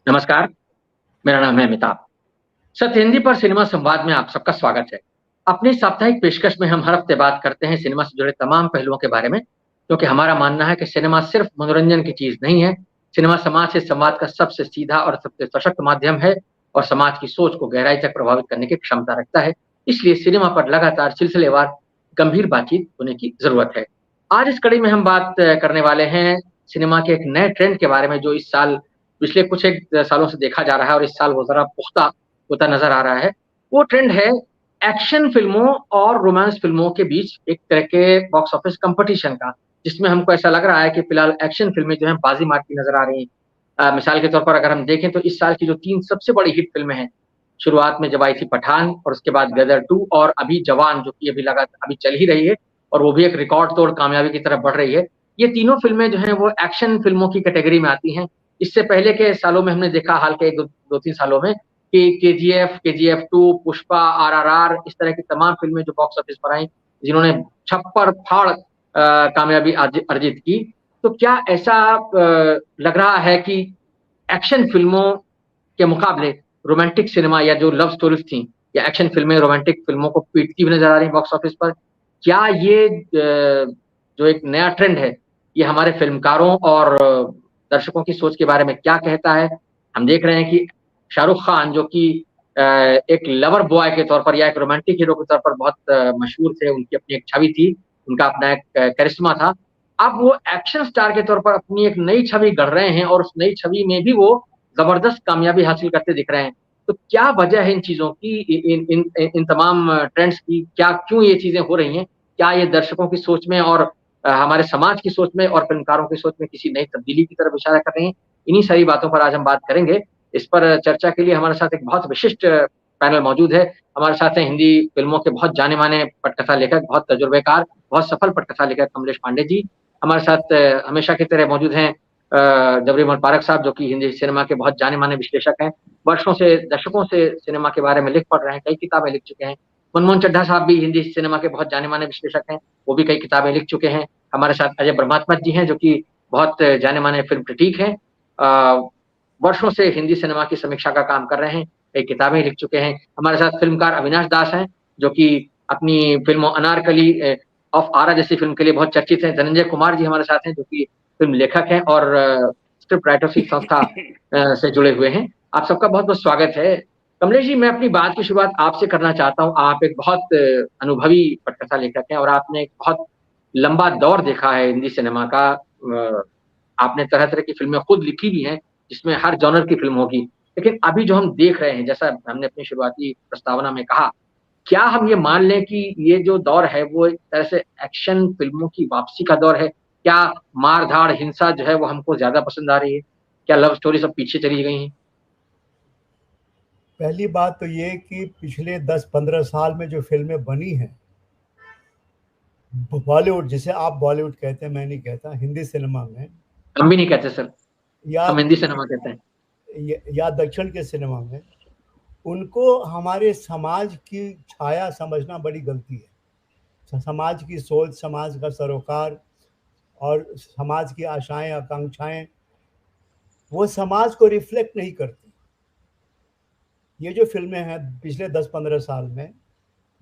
नमस्कार, मेरा नाम है अमिताभ। सत्य हिंदी पर सिनेमा संवाद में आप सबका स्वागत है। अपनी साप्ताहिक पेशकश में हम हर हफ्ते बात करते हैं सिनेमा से जुड़े तमाम पहलुओं के बारे में, क्योंकि हमारा मानना है कि सिनेमा सिर्फ मनोरंजन की चीज़ नहीं है। सिनेमा समाज से संवाद का सबसे सीधा और सबसे सशक्त माध्यम है और समाज की सोच को गहराई तक प्रभावित करने की क्षमता रखता है। इसलिए सिनेमा पर लगातार सिलसिलेवार गंभीर बातचीत होने की ज़रूरत है। आज इस कड़ी में हम बात करने वाले हैं सिनेमा के एक नए ट्रेंड के बारे में जो इस साल पिछले कुछ एक सालों से देखा जा रहा है और इस साल वो ज़रा पुख्ता होता नज़र आ रहा है। वो ट्रेंड है एक्शन फ़िल्मों और रोमांस फ़िल्मों के बीच एक तरह के बॉक्स ऑफिस कॉम्पिटिशन का, जिसमें हमको ऐसा लग रहा है कि फ़िलहाल एक्शन फ़िल्में जो हैं बाज़ी मारती नज़र आ रही हैं। मिसाल के तौर पर अगर हम देखें तो इस साल की जो 3 सबसे बड़ी हिट फ़िल्में हैं, शुरुआत में जब आई थी पठान और उसके बाद गदर 2 और अभी जवान जो कि अभी चल ही रही है और वो भी एक रिकॉर्ड तोड़ कामयाबी की तरफ बढ़ रही है। ये तीनों फ़िल्में जो हैं वो एक्शन फ़िल्मों की कैटेगरी में आती हैं। इससे पहले के सालों में हमने देखा हाल के 2-3 सालों में कि केजीएफ 2, पुष्पा, आरआरआर इस तरह की तमाम फ़िल्में जो बॉक्स ऑफिस पर आईं, जिन्होंने छप्पर-फाड़ कामयाबी अर्जित की। तो क्या ऐसा लग रहा है कि एक्शन फ़िल्मों के मुकाबले रोमांटिक सिनेमा या जो लव स्टोरीज़ थी या एक्शन फ़िल्में रोमांटिक फ़िल्मों को पीटती हुई नज़र आ रही हैं बॉक्स ऑफिस पर? क्या ये जो एक नया ट्रेंड है, ये हमारे फ़िल्मकारों और दर्शकों की सोच के बारे में क्या कहता है? हम देख रहे हैं कि शाहरुख खान जो कि एक लवर बॉय के तौर पर या एक रोमांटिक हीरो के तौर पर बहुत मशहूर थे, उनकी अपनी एक छवि थी, उनका अपना एक करिश्मा था। अब वो एक्शन स्टार के तौर पर अपनी एक नई छवि गढ़ रहे हैं और उस नई छवि में भी वो ज़बरदस्त कामयाबी हासिल करते दिख रहे हैं। तो क्या वजह है इन चीज़ों की इन इन इन तमाम ट्रेंड्स की? क्या क्यों ये चीज़ें हो रही हैं? क्या ये दर्शकों की सोच में और हमारे समाज की सोच में और फ़िल्मकारों की सोच में किसी नई तब्दीली की तरफ इशारा कर रही हैं? इन्हीं सारी बातों पर आज हम बात करेंगे। इस पर चर्चा के लिए हमारे साथ एक बहुत विशिष्ट पैनल मौजूद है। हमारे साथ हैं हिंदी फ़िल्मों के बहुत जाने-माने पटकथा लेखक, बहुत तजुर्बेकार, बहुत सफल पटकथा लेखक कमलेश पांडे जी। हमारे साथ हमेशा की तरह मौजूद हैं जबरी उमर पारेख साहब जो कि हिंदी सिनेमा के बहुत जाने-माने विश्लेषक हैं। वर्षों से, दशकों से सिनेमा के बारे में लिख पढ़ रहे हैं, कई किताबें लिख चुके हैं। मनमोहन चड्ढा साहब भी हिंदी सिनेमा के बहुत जाने-माने विश्लेषक हैं, वो भी कई किताबें लिख चुके हैं। हमारे साथ अजय ब्रह्मात्मज जी हैं जो कि बहुत जाने-माने फ़िल्म क्रिटिक हैं। वर्षों से हिंदी सिनेमा की समीक्षा का काम कर रहे हैं, कई किताबें लिख चुके हैं। हमारे साथ फ़िल्मकार अविनाश दास हैं, जो कि अपनी फ़िल्मों अनारकली ऑफ आरा जैसी फ़िल्म के लिए बहुत चर्चित हैं। धनंजय कुमार जी हमारे साथ हैं, जो कि फ़िल्म लेखक हैं और स्क्रिप्ट राइटर्स की संस्था से जुड़े हुए हैं। आप सबका बहुत-बहुत स्वागत है। कमलेश जी, मैं अपनी बात की शुरुआत आपसे करना चाहता हूँ। आप एक बहुत अनुभवी पटकथा लेखक हैं और आपने एक बहुत लंबा दौर देखा है हिंदी सिनेमा का। आपने तरह-तरह की फ़िल्में खुद लिखी भी हैं, जिसमें हर जॉनर की फ़िल्म होगी। लेकिन अभी जो हम देख रहे हैं, जैसा हमने अपनी शुरुआती प्रस्तावना में कहा, क्या हम ये मान लें कि ये जो दौर है, वो एक तरह से एक्शन फ़िल्मों की वापसी का दौर है? क्या मार-धाड़, हिंसा जो है, वो हमको ज़्यादा पसंद आ रही है? क्या लव स्टोरी सब पीछे चली गई हैं? पहली बात तो ये कि पिछले 10-15 साल में जो फ़िल्में बनी हैं, बॉलीवुड जिसे आप बॉलीवुड कहते हैं, मैं नहीं कहता, हिंदी सिनेमा में हम भी नहीं कहते सर, या हम हिंदी सिनेमा कहते हैं। या दक्षिण के सिनेमा में, उनको हमारे समाज की छाया समझना बड़ी गलती है। समाज की सोच, समाज का सरोकार और समाज की आशाएँ, आकांक्षाएँ, वो समाज को रिफ्लेक्ट नहीं करती। ये जो फ़िल्में हैं पिछले 10-15 साल में,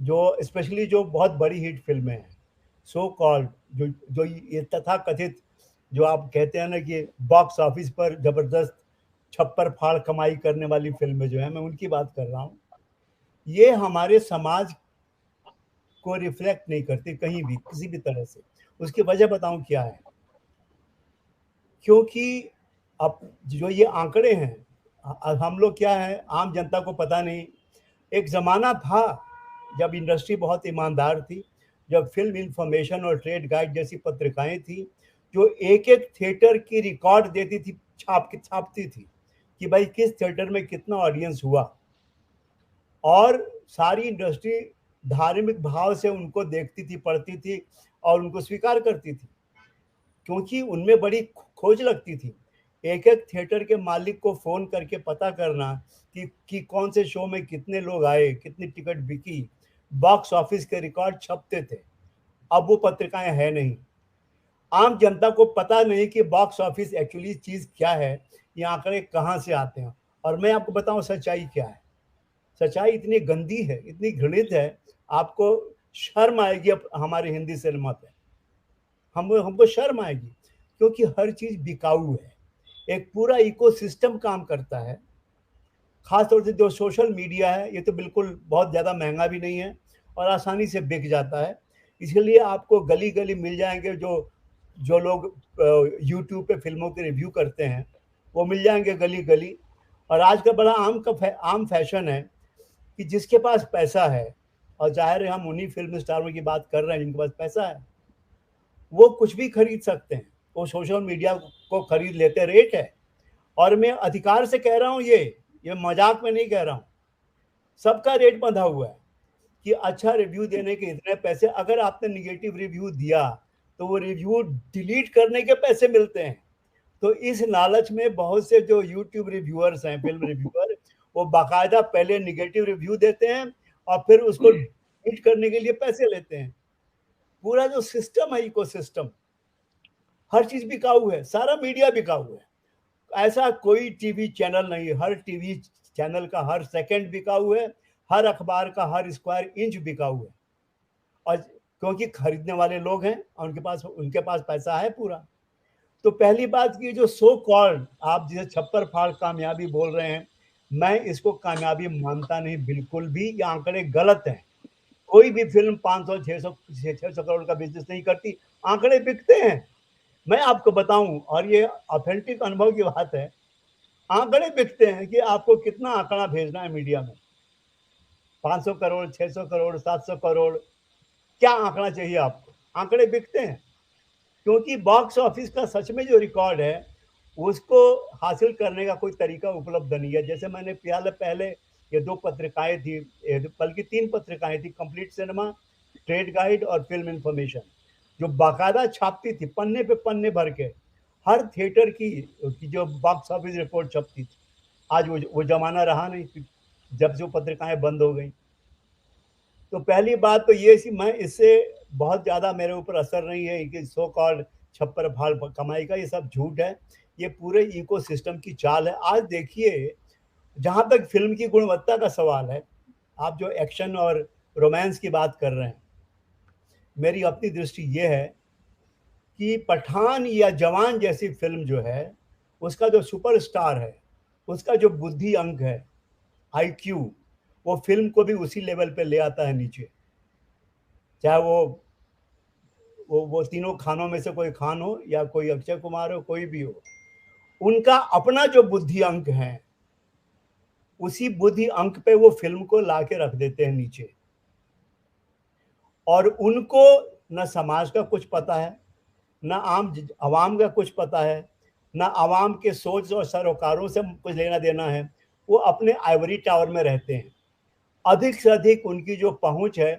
जो स्पेशली जो बहुत बड़ी हिट फ़िल्में हैं, सो कॉल्ड जो जो ये तथाकथित जो आप कहते हैं ना कि बॉक्स ऑफिस पर ज़बरदस्त छप्पर फाड़ कमाई करने वाली फ़िल्में जो हैं, मैं उनकी बात कर रहा हूँ। ये हमारे समाज को रिफ्लेक्ट नहीं करती कहीं भी, किसी भी तरह से। उसकी वजह बताऊँ क्या है? क्योंकि अब जो ये आंकड़े हैं, हम लोग क्या है, आम जनता को पता नहीं। एक ज़माना था जब इंडस्ट्री बहुत ईमानदार थी, जब फ़िल्म इन्फॉर्मेशन और ट्रेड गाइड जैसी पत्रिकाएँ थी, जो एक-एक थिएटर की रिकॉर्ड देती थी, छापती थी कि भाई किस थिएटर में कितना ऑडियंस हुआ। और सारी इंडस्ट्री धार्मिक भाव से उनको देखती थी, पढ़ती थी और उनको स्वीकार करती थी, क्योंकि उनमें बड़ी खोज लगती थी। एक-एक थिएटर के मालिक को फ़ोन करके पता करना कि कौन से शो में कितने लोग आए, कितनी टिकट बिकी, बॉक्स ऑफिस के रिकॉर्ड छपते थे। अब वो पत्रिकाएँ हैं नहीं। आम जनता को पता नहीं कि बॉक्स ऑफिस एक्चुअली चीज़ क्या है, ये आंकड़े कहाँ से आते हैं। और मैं आपको बताऊं सच्चाई क्या है। सच्चाई इतनी गंदी है, इतनी घृणित है, आपको शर्म आएगी अब हमारे हिंदी सिनेमा पे। हमको शर्म आएगी, क्योंकि हर चीज बिकाऊ है। एक पूरा इकोसिस्टम काम करता है। खास तौर से जो सोशल मीडिया है, ये तो बिल्कुल बहुत ज़्यादा महंगा भी नहीं है और आसानी से बिक जाता है। इसलिए आपको गली गली मिल जाएंगे जो जो लोग यूट्यूब पे फिल्मों के रिव्यू करते हैं, वो मिल जाएंगे गली गली। और आज का बड़ा आम फैशन है कि जिसके पास पैसा है, और जाहिर है हम उन्हीं फिल्म स्टारों की बात कर रहे हैं जिनके पास पैसा है, वो कुछ भी खरीद सकते हैं। वो सोशल मीडिया को खरीद लेते, रेट है। और मैं अधिकार से कह रहा हूँ, ये मजाक में नहीं कह रहा हूँ। सबका रेट बंधा हुआ है कि अच्छा रिव्यू देने के इतने पैसे। अगर आपने निगेटिव रिव्यू दिया तो वो रिव्यू डिलीट करने के पैसे मिलते हैं। तो इस लालच में बहुत से जो यूट्यूब रिव्यूअर्स हैं, फिल्म रिव्यूअर, वो बाकायदा पहले निगेटिव रिव्यू देते हैं और फिर उसको डिलीट करने के लिए पैसे लेते हैं। पूरा जो सिस्टम है, इकोसिस्टम, हर चीज बिकाऊ है, सारा मीडिया बिकाऊ है। ऐसा कोई टीवी चैनल नहीं, हर टीवी चैनल का हर सेकंड बिकाऊ है, हर अखबार का हर स्क्वायर इंच बिकाऊ है। और क्योंकि खरीदने वाले लोग हैं और उनके पास पैसा है पूरा। तो पहली बात की जो सो कॉल्ड आप जिसे छप्पर फाड़ कामयाबी बोल रहे हैं, मैं इसको कामयाबी मानता नहीं बिल्कुल भी। ये आंकड़े गलत हैं। कोई भी फिल्म 500 600 करोड़ का बिजनेस नहीं करती। आंकड़े बिकते हैं। मैं आपको बताऊं, और ये ऑथेंटिक अनुभव की बात है, आंकड़े बिकते हैं कि आपको कितना आंकड़ा भेजना है मीडिया में। 500 करोड़, 600 करोड़, 700 करोड़, क्या आंकड़ा चाहिए आपको? आंकड़े बिकते हैं, क्योंकि बॉक्स ऑफिस का सच में जो रिकॉर्ड है उसको हासिल करने का कोई तरीका उपलब्ध नहीं है। जैसे मैंने पहले ये 2 पत्रिकाएं थी, बल्कि 3 पत्रिकाएं थी, कंप्लीट सिनेमा, ट्रेड गाइड और फिल्म इंफॉर्मेशन, जो बाकायदा छापती थी, पन्ने पे पन्ने भर के हर थिएटर की जो बॉक्स ऑफिस रिपोर्ट छपती थी। आज वो जमाना रहा नहीं, जब से वो पत्रिकाएं बंद हो गई। तो पहली बात तो ये सी, मैं इससे बहुत ज़्यादा मेरे ऊपर असर नहीं है कि सो कॉल्ड छप्पर फाड़ कमाई का, ये सब झूठ है। ये पूरे इकोसिस्टम की चाल है। आज देखिए, जहाँ तक फिल्म की गुणवत्ता का सवाल है, आप जो एक्शन और रोमांस की बात कर रहे हैं, मेरी अपनी दृष्टि ये है कि पठान या जवान जैसी फिल्म जो है, उसका जो सुपरस्टार है, उसका जो बुद्धि अंक है, आईक्यू, वो फिल्म को भी उसी लेवल पे ले आता है नीचे। चाहे वो तीनों खानों में से कोई खान हो या कोई अक्षय कुमार हो, कोई भी हो, उनका अपना जो बुद्धि अंक है, उसी बुद्धि अंक पे वो फिल्म को ला के रख देते हैं नीचे। और उनको न समाज का कुछ पता है, न आवाम का कुछ पता है, न आवाम के सोच और सरोकारों से कुछ लेना देना है। वो अपने आइवरी टावर में रहते हैं। अधिक से अधिक उनकी जो पहुंच है,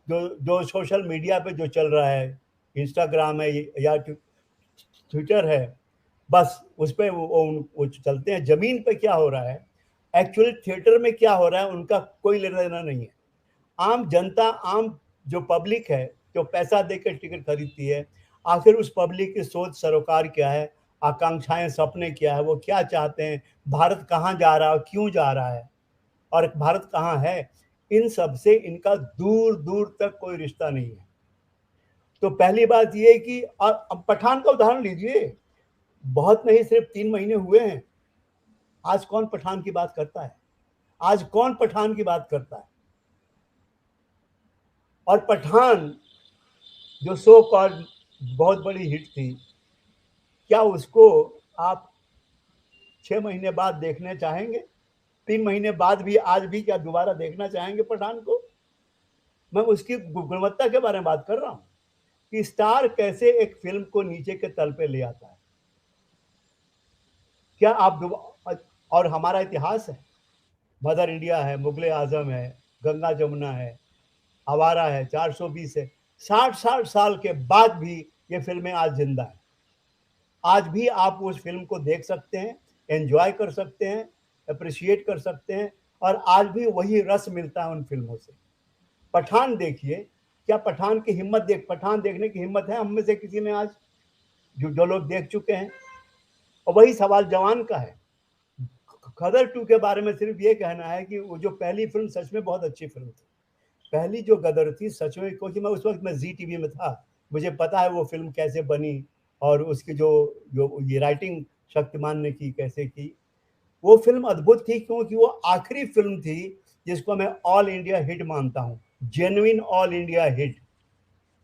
जो सोशल मीडिया पे जो चल रहा है, इंस्टाग्राम है या ट्विटर है, बस उस पर वो चलते हैं। जमीन पे क्या हो रहा है, एक्चुअली थिएटर में क्या हो रहा है, उनका कोई लेना देना नहीं है। आम जनता, आम जो पब्लिक है, जो पैसा देकर टिकट खरीदती है, आखिर उस पब्लिक की सोच सरोकार क्या है, आकांक्षाएं, सपने क्या है, वो क्या चाहते हैं, भारत कहाँ जा रहा है, क्यों जा रहा है, और भारत कहाँ है, इन सब से इनका दूर दूर तक कोई रिश्ता नहीं है। तो पहली बात ये कि अब पठान का उदाहरण लीजिए, बहुत नहीं, सिर्फ 3 महीने हुए हैं। आज कौन पठान की बात करता है? आज कौन पठान की बात करता है? और पठान जो सो कॉल्ड बहुत बड़ी हिट थी, क्या उसको आप 6 महीने बाद देखने चाहेंगे? 3 महीने बाद भी आज भी क्या दोबारा देखना चाहेंगे पठान को? मैं उसकी गुणवत्ता के बारे में बात कर रहा हूं कि स्टार कैसे एक फिल्म को नीचे के तल पे ले आता है। क्या आप और हमारा इतिहास है, मदर इंडिया है, मुगले आजम है, गंगा जमुना है, आवारा है, 420 है, 60 साल के बाद भी ये फिल्में आज जिंदा है। आज भी आप उस फिल्म को देख सकते हैं, एंजॉय कर सकते हैं, अप्रिशिएट कर सकते हैं, और आज भी वही रस मिलता है उन फिल्मों से। पठान देखिए, क्या पठान की हिम्मत पठान देखने की हिम्मत है हम में से किसी में आज, जो लोग देख चुके हैं? और वही सवाल जवान का है। गदर 2 के बारे में सिर्फ ये कहना है कि वो जो पहली फिल्म सच में बहुत अच्छी फिल्म थी। पहली जो गदर थी सच में, क्योंकि मैं उस वक्त मैं जी टीवी में था, मुझे पता है वो फिल्म कैसे बनी और उसकी जो जो ये राइटिंग शक्तिमान ने की कैसे की। वो फिल्म अद्भुत थी क्योंकि वो आखिरी फिल्म थी जिसको मैं ऑल इंडिया हिट मानता हूँ, जेन्युइन ऑल इंडिया हिट,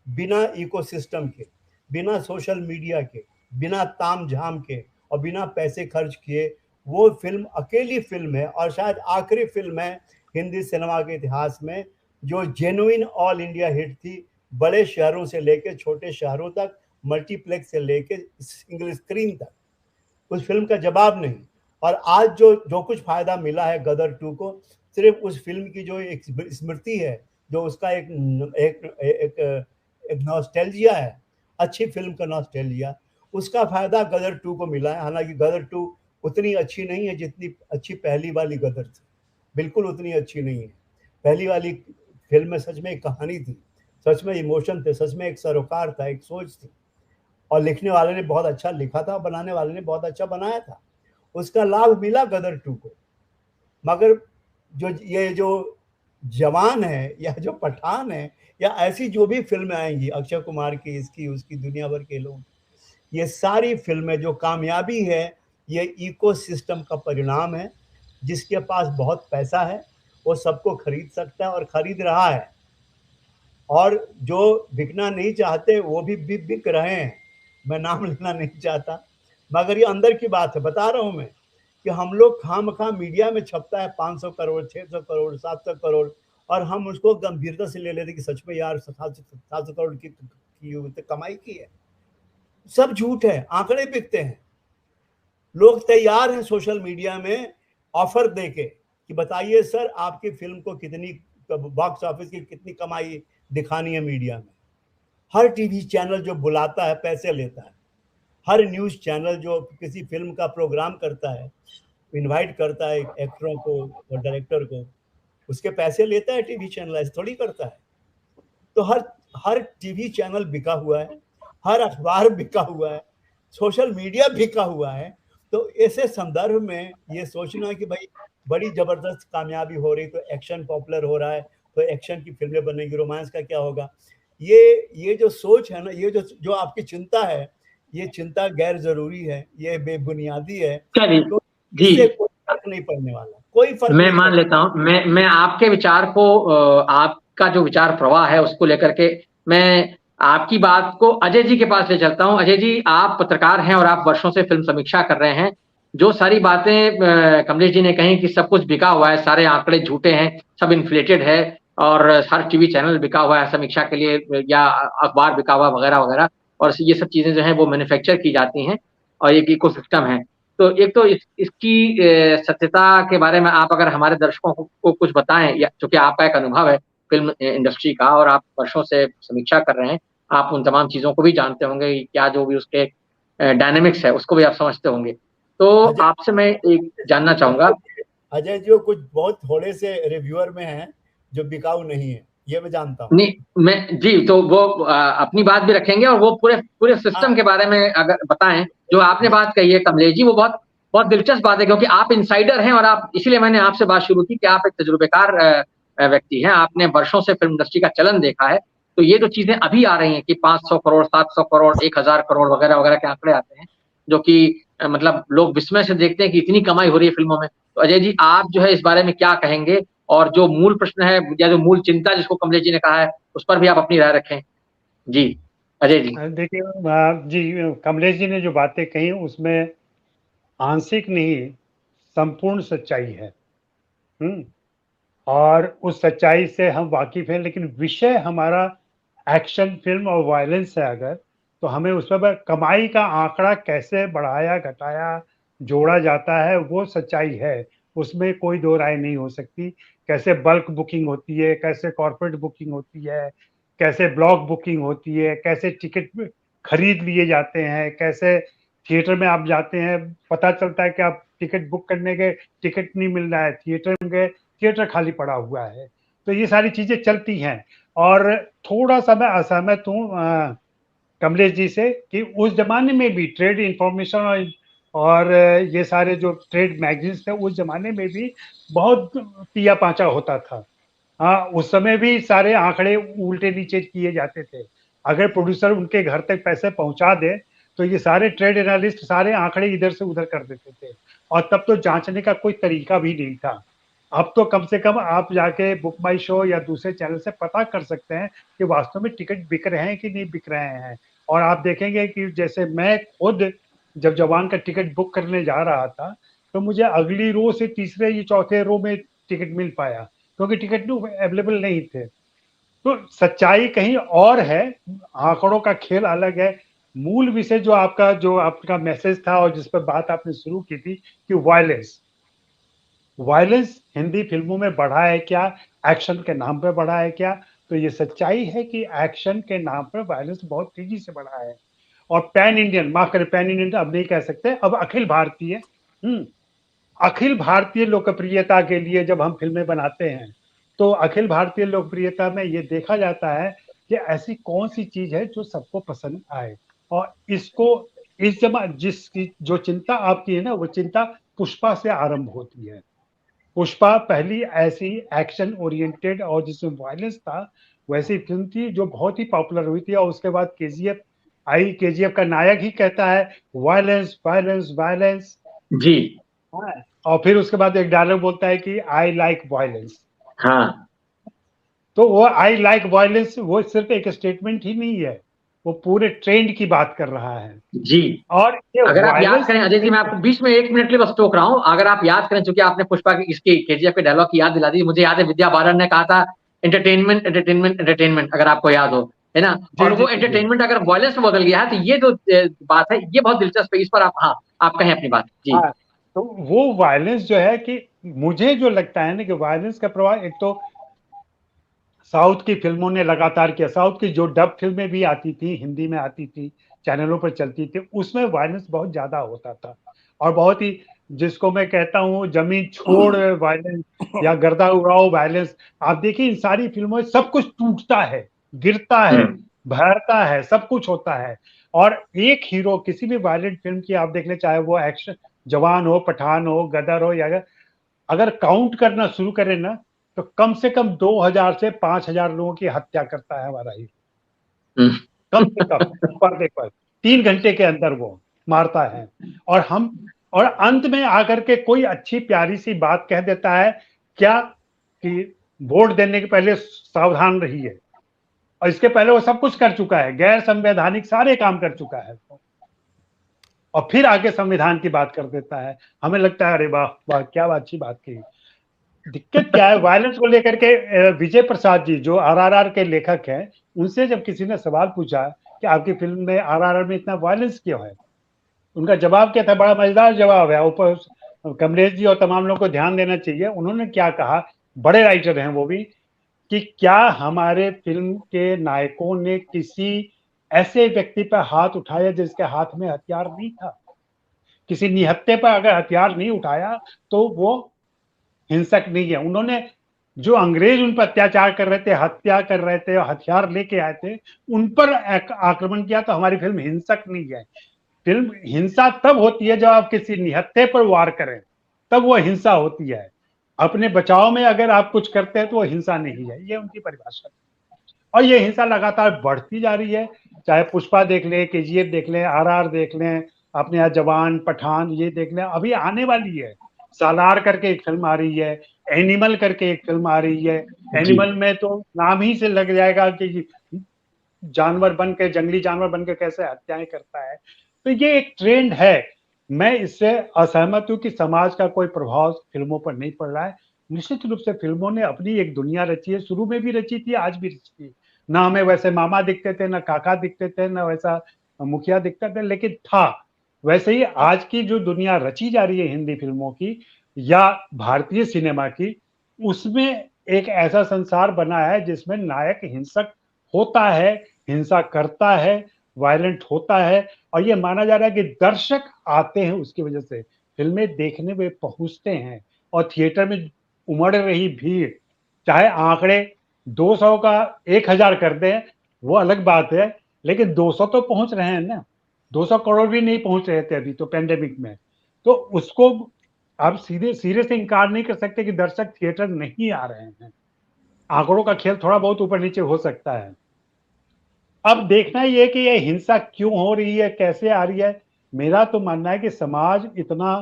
बिना इकोसिस्टम के, बिना सोशल मीडिया के, बिना ताम झाम के और बिना पैसे खर्च किए। वो फिल्म अकेली फिल्म है और शायद आखिरी फिल्म है हिंदी सिनेमा के इतिहास में जो जेन्युइन ऑल इंडिया हिट थी, बड़े शहरों से लेकर छोटे शहरों तक, मल्टीप्लेक्स से लेकर सिंगल स्क्रीन तक। उस फिल्म का जवाब नहीं। और आज जो जो कुछ फायदा मिला है गदर 2 को, सिर्फ उस फिल्म की जो एक स्मृति है, जो उसका एक एक एक, एक नॉस्टैल्जिया है, अच्छी फिल्म का नॉस्टैल्जिया, उसका फायदा गदर 2 को मिला है। हालांकि गदर 2 उतनी अच्छी नहीं है जितनी अच्छी पहली वाली गदर थी, बिल्कुल उतनी अच्छी नहीं है। पहली वाली फिल्म में सच में एक कहानी थी, सच में इमोशन थे, सच में एक सरोकार था, एक सोच थी, और लिखने वाले ने बहुत अच्छा लिखा था, बनाने वाले ने बहुत अच्छा बनाया था। उसका लाभ मिला गदर 2 को। मगर जो ये जो जवान है या जो पठान है या ऐसी जो भी फिल्में आएंगी अक्षय कुमार की, इसकी उसकी, दुनिया भर के लोग, ये सारी फिल्में जो कामयाबी है ये इकोसिस्टम का परिणाम है। जिसके पास बहुत पैसा है वो सबको खरीद सकता है और खरीद रहा है, और जो बिकना नहीं चाहते वो भी बिक रहे हैं। मैं नाम लेना नहीं चाहता, मगर ये अंदर की बात है, बता रहा हूं मैं कि हम लोग खामखा मीडिया में छपता है 500 करोड़, 600 करोड़, 700 करोड़, और हम उसको गंभीरता से ले लेते कि सच में यार 700 करोड़ की कमाई की है। सब झूठ है, आंकड़े बिकते हैं। लोग तैयार हैं सोशल मीडिया में ऑफर देके कि बताइए सर आपकी फिल्म को कितनी बॉक्स ऑफिस की कितनी कमाई दिखानी है मीडिया में। हर टीवी चैनल जो बुलाता है पैसे लेता है, हर न्यूज़ चैनल जो किसी फिल्म का प्रोग्राम करता है, इनवाइट करता है एक्टरों को और डायरेक्टर को, उसके पैसे लेता है टीवी चैनल, ऐसे थोड़ी करता है। तो हर हर टीवी चैनल बिका हुआ है, हर अखबार बिका हुआ है, सोशल मीडिया बिका हुआ है। तो ऐसे संदर्भ में ये सोचना कि भाई बड़ी जबरदस्त कामयाबी हो रही तो एक्शन पॉपुलर हो रहा है तो एक्शन की फिल्में बनेगी, रोमांस का क्या होगा, ये जो सोच है ना, ये जो आपकी चिंता है, ये चिंता गैर जरूरी है, ये बेबुनियादी है। चलिए तो जी, इससे कोई फर्क नहीं पड़ने वाला, कोई फर्क मैं नहीं मान पड़ने। लेता हूं, मैं आपके विचार को, आपका जो विचार प्रवाह है उसको लेकर के मैं आपकी बात को अजय जी के पास ले चलता हूं। अजय जी, आप पत्रकार हैं और आप वर्षों से फिल्म समीक्षा कर रहे हैं। जो सारी बातें कमलेश जी ने कही कि सब कुछ बिका हुआ है, सारे आंकड़े झूठे हैं, सब इन्फ्लेटेड है, और हर टीवी चैनल बिका हुआ है समीक्षा के लिए, या अखबार बिका हुआ वगैरह वगैरह, और ये सब चीजें जो हैं वो मैन्युफैक्चर की जाती हैं, और एक इकोसिस्टम है। तो एक तो इसकी सत्यता के बारे में आप अगर हमारे दर्शकों को कुछ बताएं, या चूंकि आपका एक अनुभव है फिल्म इंडस्ट्री का और आप वर्षों से समीक्षा कर रहे हैं, आप उन तमाम चीजों को भी जानते होंगे, क्या जो भी उसके डायनेमिक्स है उसको भी आप समझते होंगे। तो अजय आपसे मैं एक जानना चाहूंगा। अजय जी कुछ बहुत थोड़े से रिव्यूअर में हैं जो बिकाऊ नहीं है, ये मैं जानता हूँ। नहीं, मैं जी, तो वो अपनी बात भी रखेंगे और वो पूरे पूरे सिस्टम हाँ, के बारे में अगर बताएं। जो आपने बात कही है कमलेश जी, वो बहुत बहुत दिलचस्प बात है, क्योंकि आप इनसाइडर हैं, और आप, इसीलिए मैंने आपसे बात शुरू की कि आप एक तजुर्बेकार व्यक्ति हैं, आपने वर्षों से फिल्म इंडस्ट्री का चलन देखा है। तो ये जो चीजें अभी आ रही हैं कि 500 करोड़, 700 करोड़, 1000 करोड़ वगैरह वगैरह के आंकड़े आते हैं, जो कि मतलब लोग विस्मय से देखते हैं कि इतनी कमाई हो रही है फिल्मों में। तो अजय जी, आप जो है इस बारे में क्या कहेंगे, और जो मूल प्रश्न है या जो मूल चिंता जिसको कमलेश जी ने कहा है, उस पर भी आप अपनी राय रखें। जी, अजय जी। देखिए जी, कमलेश जी ने जो बातें कही उसमें आंशिक नहीं संपूर्ण सच्चाई है। और उस सच्चाई से हम वाकिफ हैं, लेकिन विषय हमारा एक्शन फिल्म और वायलेंस है अगर, तो हमें उस पर कमाई का आंकड़ा कैसे बढ़ाया घटाया जोड़ा जाता है वो सच्चाई है, उसमें कोई दो राय नहीं हो सकती। कैसे बल्क बुकिंग होती है, कैसे कॉर्पोरेट बुकिंग होती है, कैसे ब्लॉक बुकिंग होती है, कैसे टिकट खरीद लिए जाते हैं, कैसे थिएटर में आप जाते हैं, पता चलता है कि आप टिकट बुक करने के टिकट नहीं मिल रहा है, थिएटर में गए थिएटर खाली पड़ा हुआ है। तो ये सारी चीजें चलती हैं। और थोड़ा सा मैं असहमत हूँ कमलेश जी से कि उस जमाने में भी ट्रेड इंफॉर्मेशन और और ये सारे जो ट्रेड मैगजीन्स थे उस जमाने में भी बहुत पिया पांचा होता था। हाँ, उस समय भी सारे आंकड़े उल्टे नीचे किए जाते थे। अगर प्रोड्यूसर उनके घर तक पैसे पहुंचा दे तो ये सारे ट्रेड एनालिस्ट सारे आंकड़े इधर से उधर कर देते थे, और तब तो जांचने का कोई तरीका भी नहीं था। अब तो कम से कम आप जाके बुक माई शो या दूसरे चैनल से पता कर सकते हैं कि वास्तव में टिकट बिक रहे हैं कि नहीं बिक रहे हैं। और आप देखेंगे कि जैसे मैं खुद जब जवान का टिकट बुक करने जा रहा था तो मुझे अगली रो से तीसरे या चौथे रो में टिकट मिल पाया, क्योंकि टिकट अवेलेबल नहीं थे। तो सच्चाई कहीं और है, आंकड़ों का खेल अलग है। मूल विषय जो आपका मैसेज था और जिस पर बात आपने शुरू की थी कि वायलेंस हिंदी फिल्मों में बढ़ा है क्या, एक्शन के नाम पर बढ़ा है क्या? तो ये सच्चाई है कि एक्शन के नाम पर वायलेंस बहुत तेजी से बढ़ा है। और पैन इंडियन, माफ करें, पैन इंडियन अब नहीं कह सकते, अब अखिल भारतीय लोकप्रियता के लिए जब हम फिल्में बनाते हैं तो अखिल भारतीय लोकप्रियता में ये देखा जाता है कि ऐसी कौन सी चीज है जो सबको पसंद आए। और इसको इस जमा जिसकी जो चिंता आपकी है ना, वो चिंता पुष्पा से आरंभ होती है। पुष्पा पहली ऐसी एक्शन ओरिएंटेड और जिसमें वायलेंस था वैसी फिल्म थी जो बहुत ही पॉपुलर हुई थी। और उसके बाद केजीएफ आई। केजीएफ का नायक ही कहता है वायलेंस वायलेंस वायलेंस जी। हाँ, और फिर उसके बाद एक डायलॉग बोलता है कि आई लाइक वायलेंस। हाँ, तो वो आई लाइक वायलेंस वो सिर्फ एक स्टेटमेंट ही नहीं है, वो पूरे ट्रेंड की बात कर रहा है। जी। और ये अगर आप याद वायलेंस करें अजय जी, मैं आपको बीच में 1 मिनट के लिए बस टोक रहा हूं, अगर आप याद करें, चूंकि आपने पुष्पा की इसकी केजीएफ के डायलॉग की याद दिला दी, मुझे याद है विद्या बालन ने कहा था एंटरटेनमेंट एंटरटेनमेंट एंटरटेनमेंट, अगर आपको याद हो, है ना? और वो एंटरटेनमेंट अगर वॉयलेंस में बदल गया है तो ये जो बात है ये बहुत दिलचस्प है। इस पर आप, हाँ, आप कहें अपनी बात। जी। हाँ, तो वो वायलेंस जो है कि मुझे जो लगता है ना कि वायलेंस का प्रभाव एक तो साउथ की फिल्मों ने लगातार किया। साउथ की जो डब फिल्में भी आती थी, हिंदी में आती थी, चैनलों पर चलती थी, उसमें वायलेंस बहुत ज्यादा होता था। और बहुत ही, जिसको मैं कहता हूँ जमीन छोड़ वायलेंस या गर्दा उड़ाओ वायलेंस। आप देखिए इन सारी फिल्मों में सब कुछ टूटता है, गिरता है, भरता है, सब कुछ होता है। और एक हीरो किसी भी वायलेंट फिल्म की आप देख ले, चाहे वो एक्शन जवान हो, पठान हो, गदर हो, या अगर काउंट करना शुरू करें ना तो कम से कम 2000 से 5000 लोगों की हत्या करता है हमारा हीरो, कम से कम पर्दे पर 3 घंटे के अंदर वो मारता है। और अंत में आकर के कोई अच्छी प्यारी सी बात कह देता है क्या कि वोट देने के पहले सावधान रहिए, और इसके पहले वो सब कुछ कर चुका है, गैर संवैधानिक सारे काम कर चुका है, और फिर आगे संविधान की बात कर देता है। हमें लगता है अरे वाह वाह क्या अच्छी बात की। दिक्कत क्या है वायलेंस को लेकर के, विजय प्रसाद जी जो आरआरआर के लेखक हैं, उनसे जब किसी ने सवाल पूछा कि आपकी फिल्म में आरआरआर में इतना वायलेंस क्यों है, उनका जवाब क्या था? बड़ा मजेदार जवाब है, ऊपर कमलेश जी और तमाम लोगों को ध्यान देना चाहिए। उन्होंने क्या कहा, बड़े राइटर हैं वो भी, कि क्या हमारे फिल्म के नायकों ने किसी ऐसे व्यक्ति पर हाथ उठाया जिसके हाथ में हथियार नहीं था? किसी निहत्थे पर अगर हथियार नहीं उठाया तो वो हिंसक नहीं है। उन्होंने जो अंग्रेज उन पर अत्याचार कर रहे थे, हत्या कर रहे थे और हथियार लेके आए थे, उन पर आक्रमण किया, तो हमारी फिल्म हिंसक नहीं है। फिल्म हिंसा तब होती है जब आप किसी निहत्थे पर वार करें, तब वो हिंसा होती है। अपने बचाव में अगर आप कुछ करते हैं तो वो हिंसा नहीं है, ये उनकी परिभाषा। और ये हिंसा लगातार बढ़ती जा रही है, चाहे पुष्पा देख लें, केजीएफ देख लें, आरआर देख लें, अपने यहाँ जवान, पठान ये देख लें, अभी आने वाली है सालार करके एक फिल्म आ रही है, एनिमल करके एक फिल्म आ रही है। एनिमल में तो नाम ही से लग जाएगा कि जानवर बन के, जंगली जानवर बन के कैसे हत्याएं करता है। तो ये एक ट्रेंड है। मैं इससे असहमत हूं कि समाज का कोई प्रभाव फिल्मों पर नहीं पड़ रहा है। निश्चित रूप से फिल्मों ने अपनी एक दुनिया रची है, शुरू में भी रची थी, आज भी रची थी। ना हमें वैसे मामा दिखते थे, ना काका दिखते थे, ना वैसा मुखिया दिखता था, लेकिन था। वैसे ही आज की जो दुनिया रची जा रही है हिंदी फिल्मों की या भारतीय सिनेमा की, उसमें एक ऐसा संसार बना है जिसमें नायक हिंसक होता है, हिंसा करता है, वायलेंट होता है। और ये माना जा रहा है कि दर्शक आते हैं उसकी वजह से, फिल्में देखने में पहुंचते हैं। और थिएटर में उमड़ रही भीड़, चाहे आंकड़े 200 का 1000 कर दें वो अलग बात है, लेकिन 200 तो पहुंच रहे हैं ना। 200 करोड़ भी नहीं पहुंच रहे थे अभी तो पेंडेमिक में। तो उसको आप सीधे से इनकार नहीं कर सकते कि दर्शक थिएटर नहीं आ रहे हैं। आंकड़ों का खेल थोड़ा बहुत ऊपर नीचे हो सकता है। अब देखना ये कि ये हिंसा क्यों हो रही है, कैसे आ रही है। मेरा तो मानना है कि समाज इतना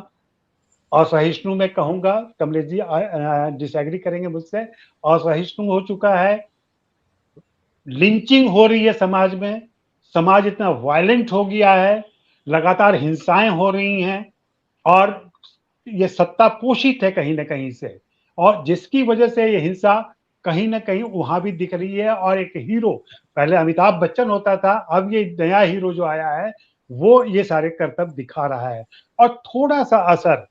असहिष्णु, मैं कहूंगा, कमलेश जी डिसएग्री करेंगे मुझसे, असहिष्णु हो चुका है। लिंचिंग हो रही है समाज में, समाज इतना वायलेंट हो गया है, लगातार हिंसाएं हो रही हैं, और ये सत्ता पोषित है कहीं ना कहीं से, और जिसकी वजह से ये हिंसा कहीं ना कहीं वहां भी दिख रही है। और एक हीरो, पहले अमिताभ बच्चन होता था, अब ये नया हीरो जो आया है वो ये सारे करतब दिखा रहा है। और थोड़ा सा असर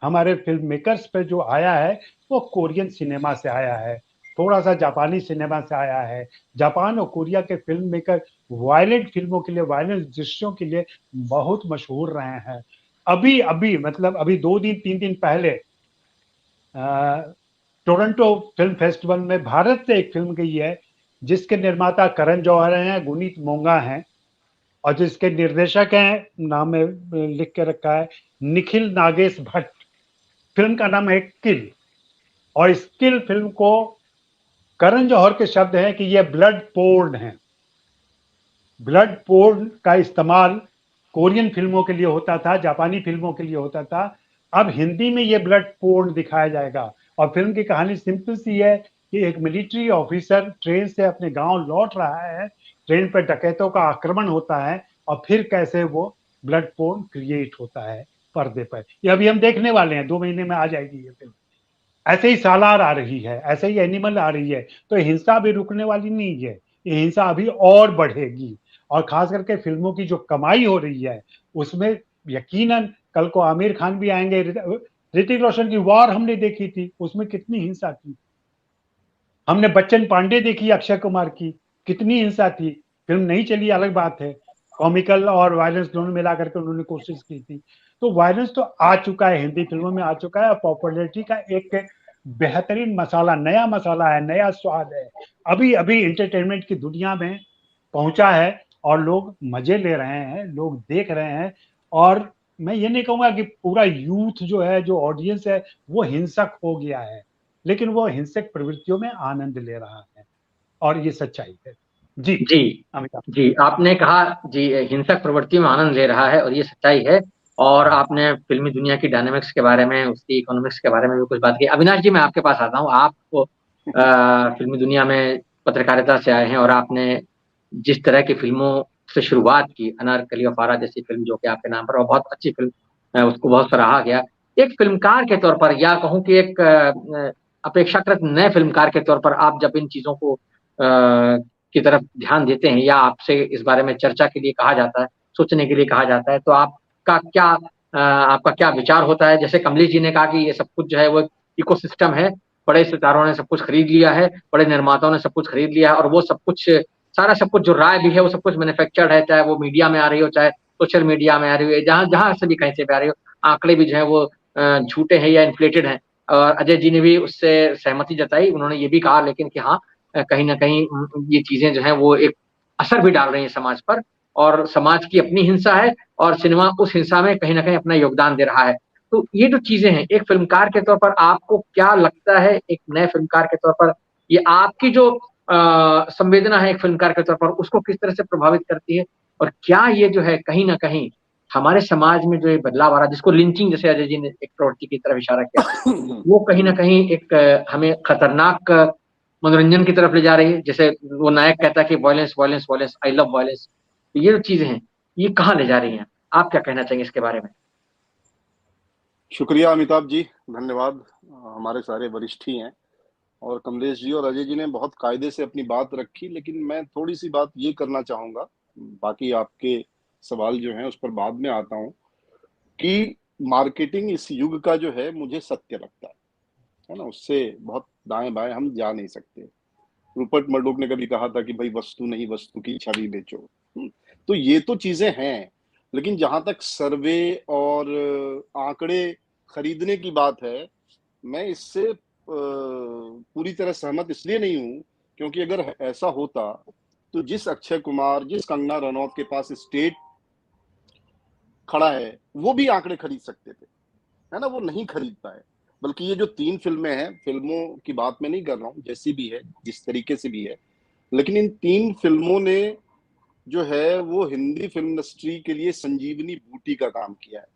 हमारे फिल्म मेकर्स पे जो आया है वो कोरियन सिनेमा से आया है, थोड़ा सा जापानी सिनेमा से आया है। जापान और कोरिया के फिल्म मेकर वायलेंट फिल्मों के लिए, वायलेंट दृश्यों के लिए बहुत मशहूर रहे हैं। अभी अभी मतलब अभी 2 दिन 3 दिन पहले टोरंटो फिल्म फेस्टिवल में भारत से एक फिल्म गई है जिसके निर्माता करण जौहर हैं, गुनीत मोंगा हैं, और जिसके निर्देशक हैं, नाम में लिख के रखा है, निखिल नागेश भट्ट। फिल्म का नाम है किल। और इस किल फिल्म को करण जौहर के शब्द हैं कि ये ब्लड पोर्न है। ब्लड पोर्न का इस्तेमाल कोरियन फिल्मों के लिए होता था, जापानी फिल्मों के लिए होता था, अब हिंदी में ये ब्लड पोर्न दिखाया जाएगा। और फिल्म की कहानी सिंपल सी है कि एक मिलिट्री ऑफिसर ट्रेन से अपने गांव लौट रहा है, ट्रेन पर डकैतों का आक्रमण होता है, और फिर कैसे वो ब्लड पोर्न क्रिएट होता है पर्दे पर। ये अभी हम देखने वाले हैं, 2 महीने में आ जाएगी ये फिल्म। ऐसे ही सालार आ रही है, ऐसे ही एनिमल आ रही है। तो हिंसा अभी रुकने वाली नहीं है, ये हिंसा अभी और बढ़ेगी। और खास करके फिल्मों की जो कमाई हो रही है उसमें यकीनन कल को आमिर खान भी आएंगे। ऋतिक रोशन की वॉर हमने देखी थी, उसमें कितनी हिंसा थी। हमने बच्चन पांडे देखी अक्षय कुमार की, कितनी हिंसा थी। फिल्म नहीं चली अलग बात है, कॉमिकल और वायलेंस दोनों मिला करके उन्होंने कोशिश की थी। तो वायलेंस तो आ चुका है, हिंदी फिल्मों में आ चुका है। पॉपुलैरिटी का एक बेहतरीन मसाला, नया मसाला है, नया स्वाद है, अभी अभी इंटरटेनमेंट की दुनिया में पहुंचा है, और लोग मजे ले रहे हैं, लोग देख रहे हैं। और मैं ये नहीं कहूंगा कि पूरा यूथ जो है, जो ऑडियंस है, वो हिंसक हो गया है, लेकिन वो हिंसक प्रवृत्तियों में आनंद ले रहा है, और ये सच्चाई है। जी जी अमिताभ। जी, आपने कहा जी, हिंसक प्रवृत्तियों में आनंद ले रहा है और ये सच्चाई है। और आपने फिल्मी दुनिया की डायनामिक्स के बारे में, उसकी इकोनॉमिक्स के बारे में भी कुछ बात की। अविनाश जी, मैं आपके पास आता हूँ। आप फिल्मी दुनिया में पत्रकारिता से आए हैं और आपने जिस तरह की फिल्मों से शुरुआत की, अनारकली और फारा जैसी फिल्म जो कि आपके नाम पर, और बहुत अच्छी फिल्म, उसको बहुत सराहा गया। एक फिल्मकार के तौर पर, या कहूँ कि एक अपेक्षाकृत नए फिल्मकार के तौर पर, आप जब इन चीजों को की तरफ ध्यान देते हैं, या आपसे इस बारे में चर्चा के लिए कहा जाता है, सोचने के लिए कहा जाता है, तो आपका क्या विचार होता है? जैसे कमलेश जी ने कहा कि ये सब कुछ जो है वो इकोसिस्टम है, बड़े सितारों ने सब कुछ खरीद लिया है, बड़े निर्माताओं ने सब कुछ खरीद लिया है, और वो सब कुछ, सारा सब कुछ जो राय भी है वो सब कुछ मैन्युफैक्चर्ड है, चाहे वो मीडिया में आ रही हो, चाहे सोशल मीडिया में आ रही हो, जहां जहां से भी कहीं से भी आ रही हो। आंकड़े भी जो है वो झूठे हैं या इन्फ्लेटेड हैं। और अजय जी ने भी उससे सहमति जताई। उन्होंने ये भी कहा लेकिन कि हाँ, कहीं ना कहीं ये चीजें जो है वो एक असर भी डाल रही है समाज पर, और समाज की अपनी हिंसा है, और सिनेमा उस हिंसा में कहीं ना कहीं अपना योगदान दे रहा है। तो ये जो चीजें हैं, एक फिल्मकार के तौर पर आपको क्या लगता है, एक नए फिल्मकार के तौर पर ये आपकी जो संवेदना है एक फिल्मकार के तौर पर, उसको किस तरह से प्रभावित करती है? और क्या ये जो है कहीं ना कहीं हमारे समाज में जो ये बदलाव आ रहा है, जिसको लिंचिंग, जैसे अजय जी ने एक प्रवृत्ति की तरफ इशारा किया, वो कहीं ना कहीं एक हमें खतरनाक मनोरंजन की तरफ ले जा रही है? जैसे वो नायक कहता है कि violence violence violence, I love violence. तो ये जो चीजें हैं ये कहाँ ले जा रही हैं? आप क्या कहना चाहेंगे इसके बारे में? शुक्रिया अमिताभ जी, धन्यवाद। हमारे सारे वरिष्ठ ही हैं, और कमलेश जी और अजय जी ने बहुत कायदे से अपनी बात रखी, लेकिन मैं थोड़ी सी बात ये करना चाहूंगा। बाकी आपके सवाल जो हैं उस पर बाद में आता हूं, कि मार्केटिंग इस युग का जो है मुझे सत्य लगता है ना, उससे बहुत दाएं बाएं हम जा नहीं सकते। रूपर्ट मर्डोक ने कभी कहा था कि भाई वस्तु नहीं, वस्तु की छवि बेचो। तो ये तो चीजें हैं, लेकिन जहां तक सर्वे और आंकड़े खरीदने की बात है, मैं इससे पूरी तरह सहमत इसलिए नहीं हूं क्योंकि अगर ऐसा होता तो जिस अक्षय कुमार, जिस कंगना रनौत के पास स्टेट खड़ा है वो भी आंकड़े खरीद सकते थे, है ना, वो नहीं खरीद पाए। बल्कि ये जो 3 फिल्में हैं, फिल्मों की बात मैं नहीं कर रहा हूँ, जैसी भी है, जिस तरीके से भी है, लेकिन इन 3 फिल्मों ने जो है वो हिंदी फिल्म इंडस्ट्री के लिए संजीवनी बूटी का काम किया है।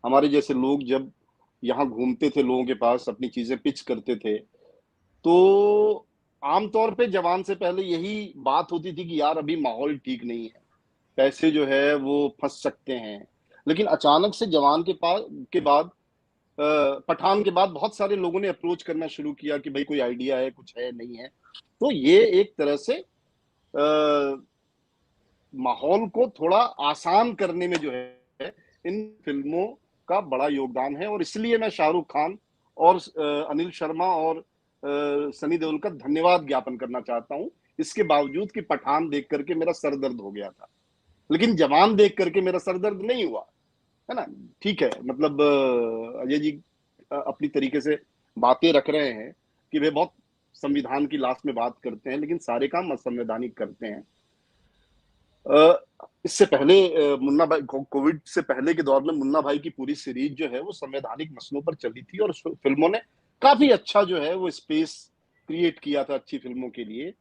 हमारे जैसे लोग जब यहाँ घूमते थे, लोगों के पास अपनी चीजें पिच करते थे, तो आमतौर पे जवान से पहले यही बात होती थी कि यार अभी माहौल ठीक नहीं है, पैसे जो है वो फंस सकते हैं। लेकिन अचानक से जवान के बाद पठान के बाद बहुत सारे लोगों ने अप्रोच करना शुरू किया कि भाई कोई आइडिया है, कुछ है, नहीं है। तो ये एक तरह से माहौल को थोड़ा आसान करने में जो है इन फिल्मों का बड़ा योगदान है। और इसलिए मैं शाहरुख खान और अनिल शर्मा और सनी देओल का धन्यवाद ज्ञापन करना चाहता हूं, इसके बावजूद कि पठान देख करके मेरा सर दर्द हो गया था, लेकिन जवान देख करके मेरा सर दर्द नहीं हुआ, है ना। ठीक है, मतलब अजय जी अपनी तरीके से बातें रख रहे हैं कि वे बहुत संविधान की लाश में बात करते हैं, लेकिन सारे काम असंवैधानिक करते हैं। इससे पहले मुन्ना भाई, कोविड से पहले के दौर में मुन्ना भाई की पूरी सीरीज जो है वो संवैधानिक मसलों पर चली थी, और फिल्मों ने काफी अच्छा जो है वो स्पेस क्रिएट किया था अच्छी फिल्मों के लिए।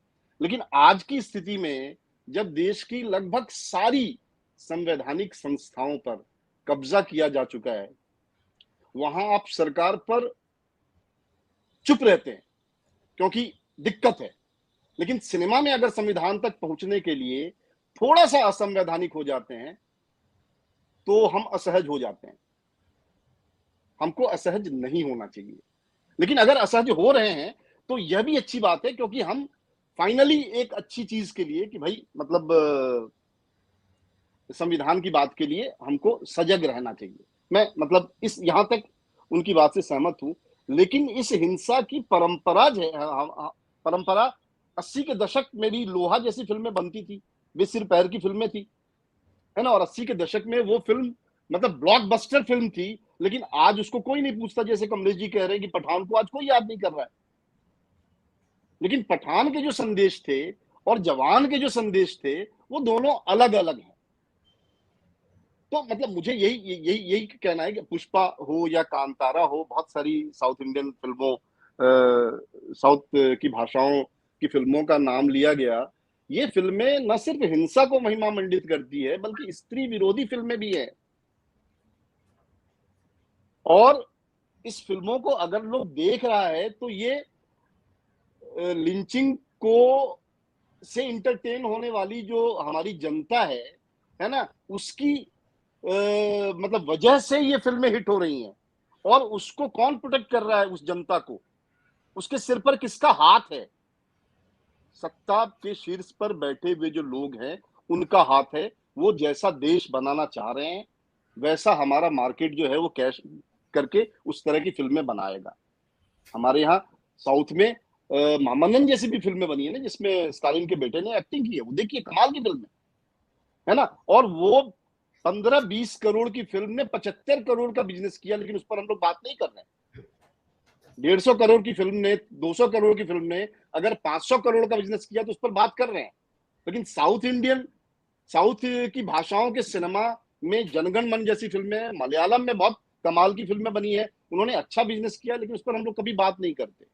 लेकिन आज की स्थिति में जब देश की लगभग सारी संवैधानिक संस्थाओं पर कब्जा किया जा चुका है, वहां आप सरकार पर चुप रहते हैं क्योंकि दिक्कत है, लेकिन सिनेमा में अगर संविधान तक पहुंचने के लिए थोड़ा सा असंवैधानिक हो जाते हैं तो हम असहज हो जाते हैं। हमको असहज नहीं होना चाहिए, लेकिन अगर असहज हो रहे हैं तो यह भी अच्छी बात है, क्योंकि हम फाइनली एक अच्छी चीज के लिए कि भाई मतलब संविधान की बात के लिए हमको सजग रहना चाहिए। मैं मतलब इस यहां तक उनकी बात से सहमत हूं। लेकिन इस हिंसा की परंपरा जो है, परंपरा 80 के दशक में भी लोहा जैसी फिल्में बनती थी, वे सिर पैर की फिल्में थी, है ना। और 80 के दशक में वो फिल्म मतलब ब्लॉकबस्टर फिल्म थी, लेकिन आज उसको कोई नहीं पूछता। जैसे कमलेश जी कह रहे हैं कि पठान को आज कोई याद नहीं कर रहा है, लेकिन पठान के जो संदेश थे और जवान के जो संदेश थे वो दोनों अलग अलग हैं। तो मतलब मुझे यही कहना है कि पुष्पा हो या कांतारा हो, बहुत सारी साउथ इंडियन फिल्मों, साउथ की भाषाओं की फिल्मों का नाम लिया गया। ये फिल्में न सिर्फ हिंसा को महिमा मंडित करती है, बल्कि स्त्री विरोधी फिल्में भी हैं। और इस फिल्मों को अगर लोग देख रहा है तो ये लिंचिंग को से इंटरटेन होने वाली जो हमारी जनता है ना, उसकी मतलब वजह से ये फिल्में हिट हो रही हैं। और उसको कौन प्रोटेक्ट कर रहा है, उस जनता को? उसके सिर पर किसका हाथ है? सत्ता के शीर्ष पर बैठे हुए जो लोग हैं उनका हाथ है। वो जैसा देश बनाना चाह रहे हैं वैसा हमारा मार्केट जो है वो कैश करके उस तरह की फिल्में बनाएगा। हमारे यहाँ साउथ में मामन्नन जैसी भी फिल्में बनी है ना, जिसमें स्टालिन के बेटे ने एक्टिंग की है, वो देखिए कमाल की फिल्म है ना। और वो 15-20 करोड़ की फिल्म ने 75 करोड़ का बिजनेस किया, लेकिन उस पर हम लोग बात नहीं कर रहे हैं। 150 करोड़ की फिल्म ने, 200 करोड़ की फिल्म ने अगर 500 करोड़ का बिजनेस किया तो उस पर बात कर रहे हैं। लेकिन साउथ की भाषाओं के सिनेमा में जनगण मन जैसी फिल्में, मलयालम में बहुत कमाल की फिल्में बनी है, उन्होंने अच्छा बिजनेस किया, लेकिन उस पर हम लोग कभी बात नहीं करते।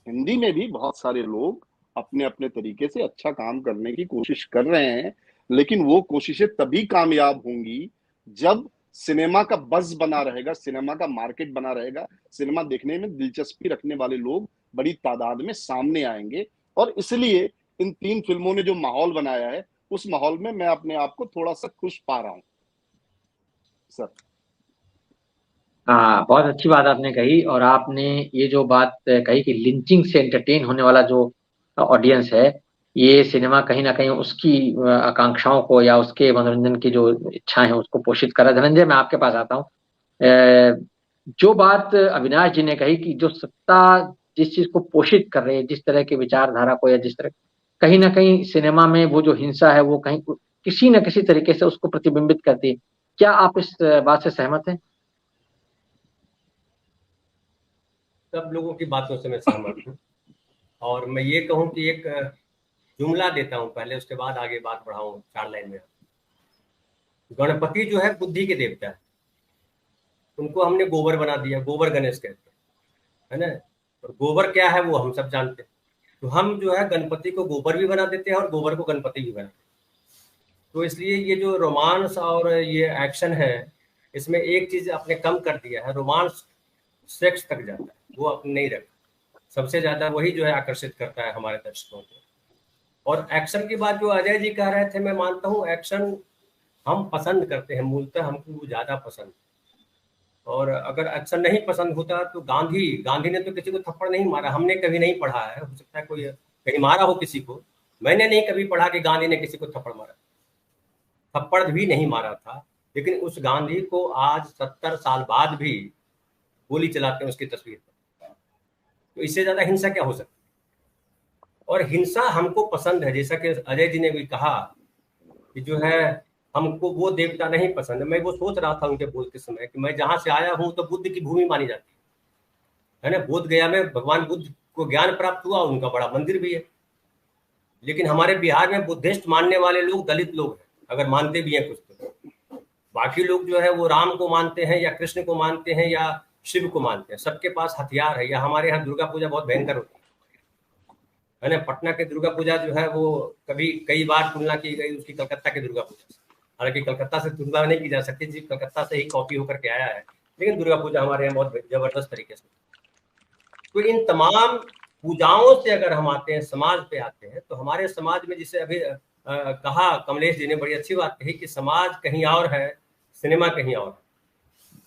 हिंदी में भी बहुत सारे लोग अपने अपने तरीके से अच्छा काम करने की कोशिश कर रहे हैं, लेकिन वो कोशिशें तभी कामयाब होंगी जब सिनेमा का बज़ बना रहेगा, सिनेमा का मार्केट बना रहेगा, सिनेमा देखने में दिलचस्पी रखने वाले लोग बड़ी तादाद में सामने आएंगे। और इसलिए इन 3 फिल्मों ने जो माहौल बनाया है, उस माहौल में मैं अपने आप को थोड़ा सा खुश पा रहा हूं सर। हाँ, बहुत अच्छी बात आपने कही। और आपने ये जो बात कही कि लिंचिंग से एंटरटेन होने वाला जो ऑडियंस है, ये सिनेमा कहीं ना कहीं उसकी आकांक्षाओं को या उसके मनोरंजन की जो इच्छाएं हैं उसको पोषित कर रहा है। धनंजय, मैं आपके पास आता हूँ। जो बात अविनाश जी ने कही कि जो सत्ता जिस चीज को पोषित कर रही है, जिस तरह की विचारधारा को, या जिस तरह कहीं ना कहीं सिनेमा में वो जो हिंसा है वो कहीं किसी न किसी तरीके से उसको प्रतिबिंबित करती है। क्या आप इस बात से सहमत हैं? सब लोगों की बातों से मैं सहमत हूँ। और मैं ये कहूँ कि एक जुमला देता हूँ पहले, उसके बाद आगे बात बढ़ाऊँ 4 लाइन में। गणपति जो है बुद्धि के देवता है, उनको हमने गोबर बना दिया, गोबर गणेश कहते हैं, है ना। और गोबर क्या है वो हम सब जानते हैं। तो हम जो है गणपति को गोबर भी बना देते हैं और गोबर को गणपति भी बना देते हैं। तो इसलिए ये जो रोमांस और ये एक्शन है, इसमें एक चीज आपने कम कर दिया है, रोमांस सेक्स तक जाता है, वो अपने नहीं रखता। सबसे ज्यादा वही जो है आकर्षित करता है हमारे दर्शकों को। और एक्शन की बात जो अजय जी कह रहे थे, मैं मानता हूँ एक्शन हम पसंद करते हैं, मूलतः हमको वो ज्यादा पसंद। और अगर एक्शन नहीं पसंद होता तो गांधी ने तो किसी को थप्पड़ नहीं मारा, हमने कभी नहीं पढ़ा है, हो सकता है कोई कहीं मारा हो किसी को, मैंने नहीं कभी पढ़ा कि गांधी ने किसी को थप्पड़ मारा, थप्पड़ भी नहीं मारा था। लेकिन उस गांधी को आज 70 साल बाद भी गोली चलाते हैं उसकी तस्वीर पर, तो इससे ज्यादा हिंसा क्या हो सकती है। और हिंसा हमको पसंद है, जैसा कि अजय जी ने भी कहा कि जो है हमको वो देवता नहीं पसंद। मैं वो सोच रहा था उनके बोलते समय कि मैं जहां से आया हूं तो बुद्ध की भूमि मानी जाती है ना। बोध गया में भगवान बुद्ध को ज्ञान प्राप्त हुआ, उनका बड़ा मंदिर भी है। लेकिन हमारे बिहार में बुद्धिस्ट मानने वाले लोग दलित लोग हैं, अगर मानते भी हैं कुछ तो। बाकी लोग जो है वो राम को मानते हैं या कृष्ण को मानते हैं या शिव को मानते हैं, सबके पास हथियार है। या हमारे यहाँ दुर्गा पूजा बहुत भयंकर होती है ना। पटना की दुर्गा पूजा जो है वो कई बार तुलना की गई उसकी कलकत्ता की दुर्गा पूजा से। हालांकि कलकत्ता से तुलना नहीं की जा सकती जी, कलकत्ता से ही कॉपी होकर के आया है, लेकिन दुर्गा पूजा हमारे यहाँ बहुत जबरदस्त तरीके से। तो इन तमाम पूजाओं से अगर हम आते हैं, समाज पे आते हैं, तो हमारे समाज में जिसे अभी कहा कमलेश जी ने, बड़ी अच्छी बात कही कि समाज कहीं और है, सिनेमा कहीं और है।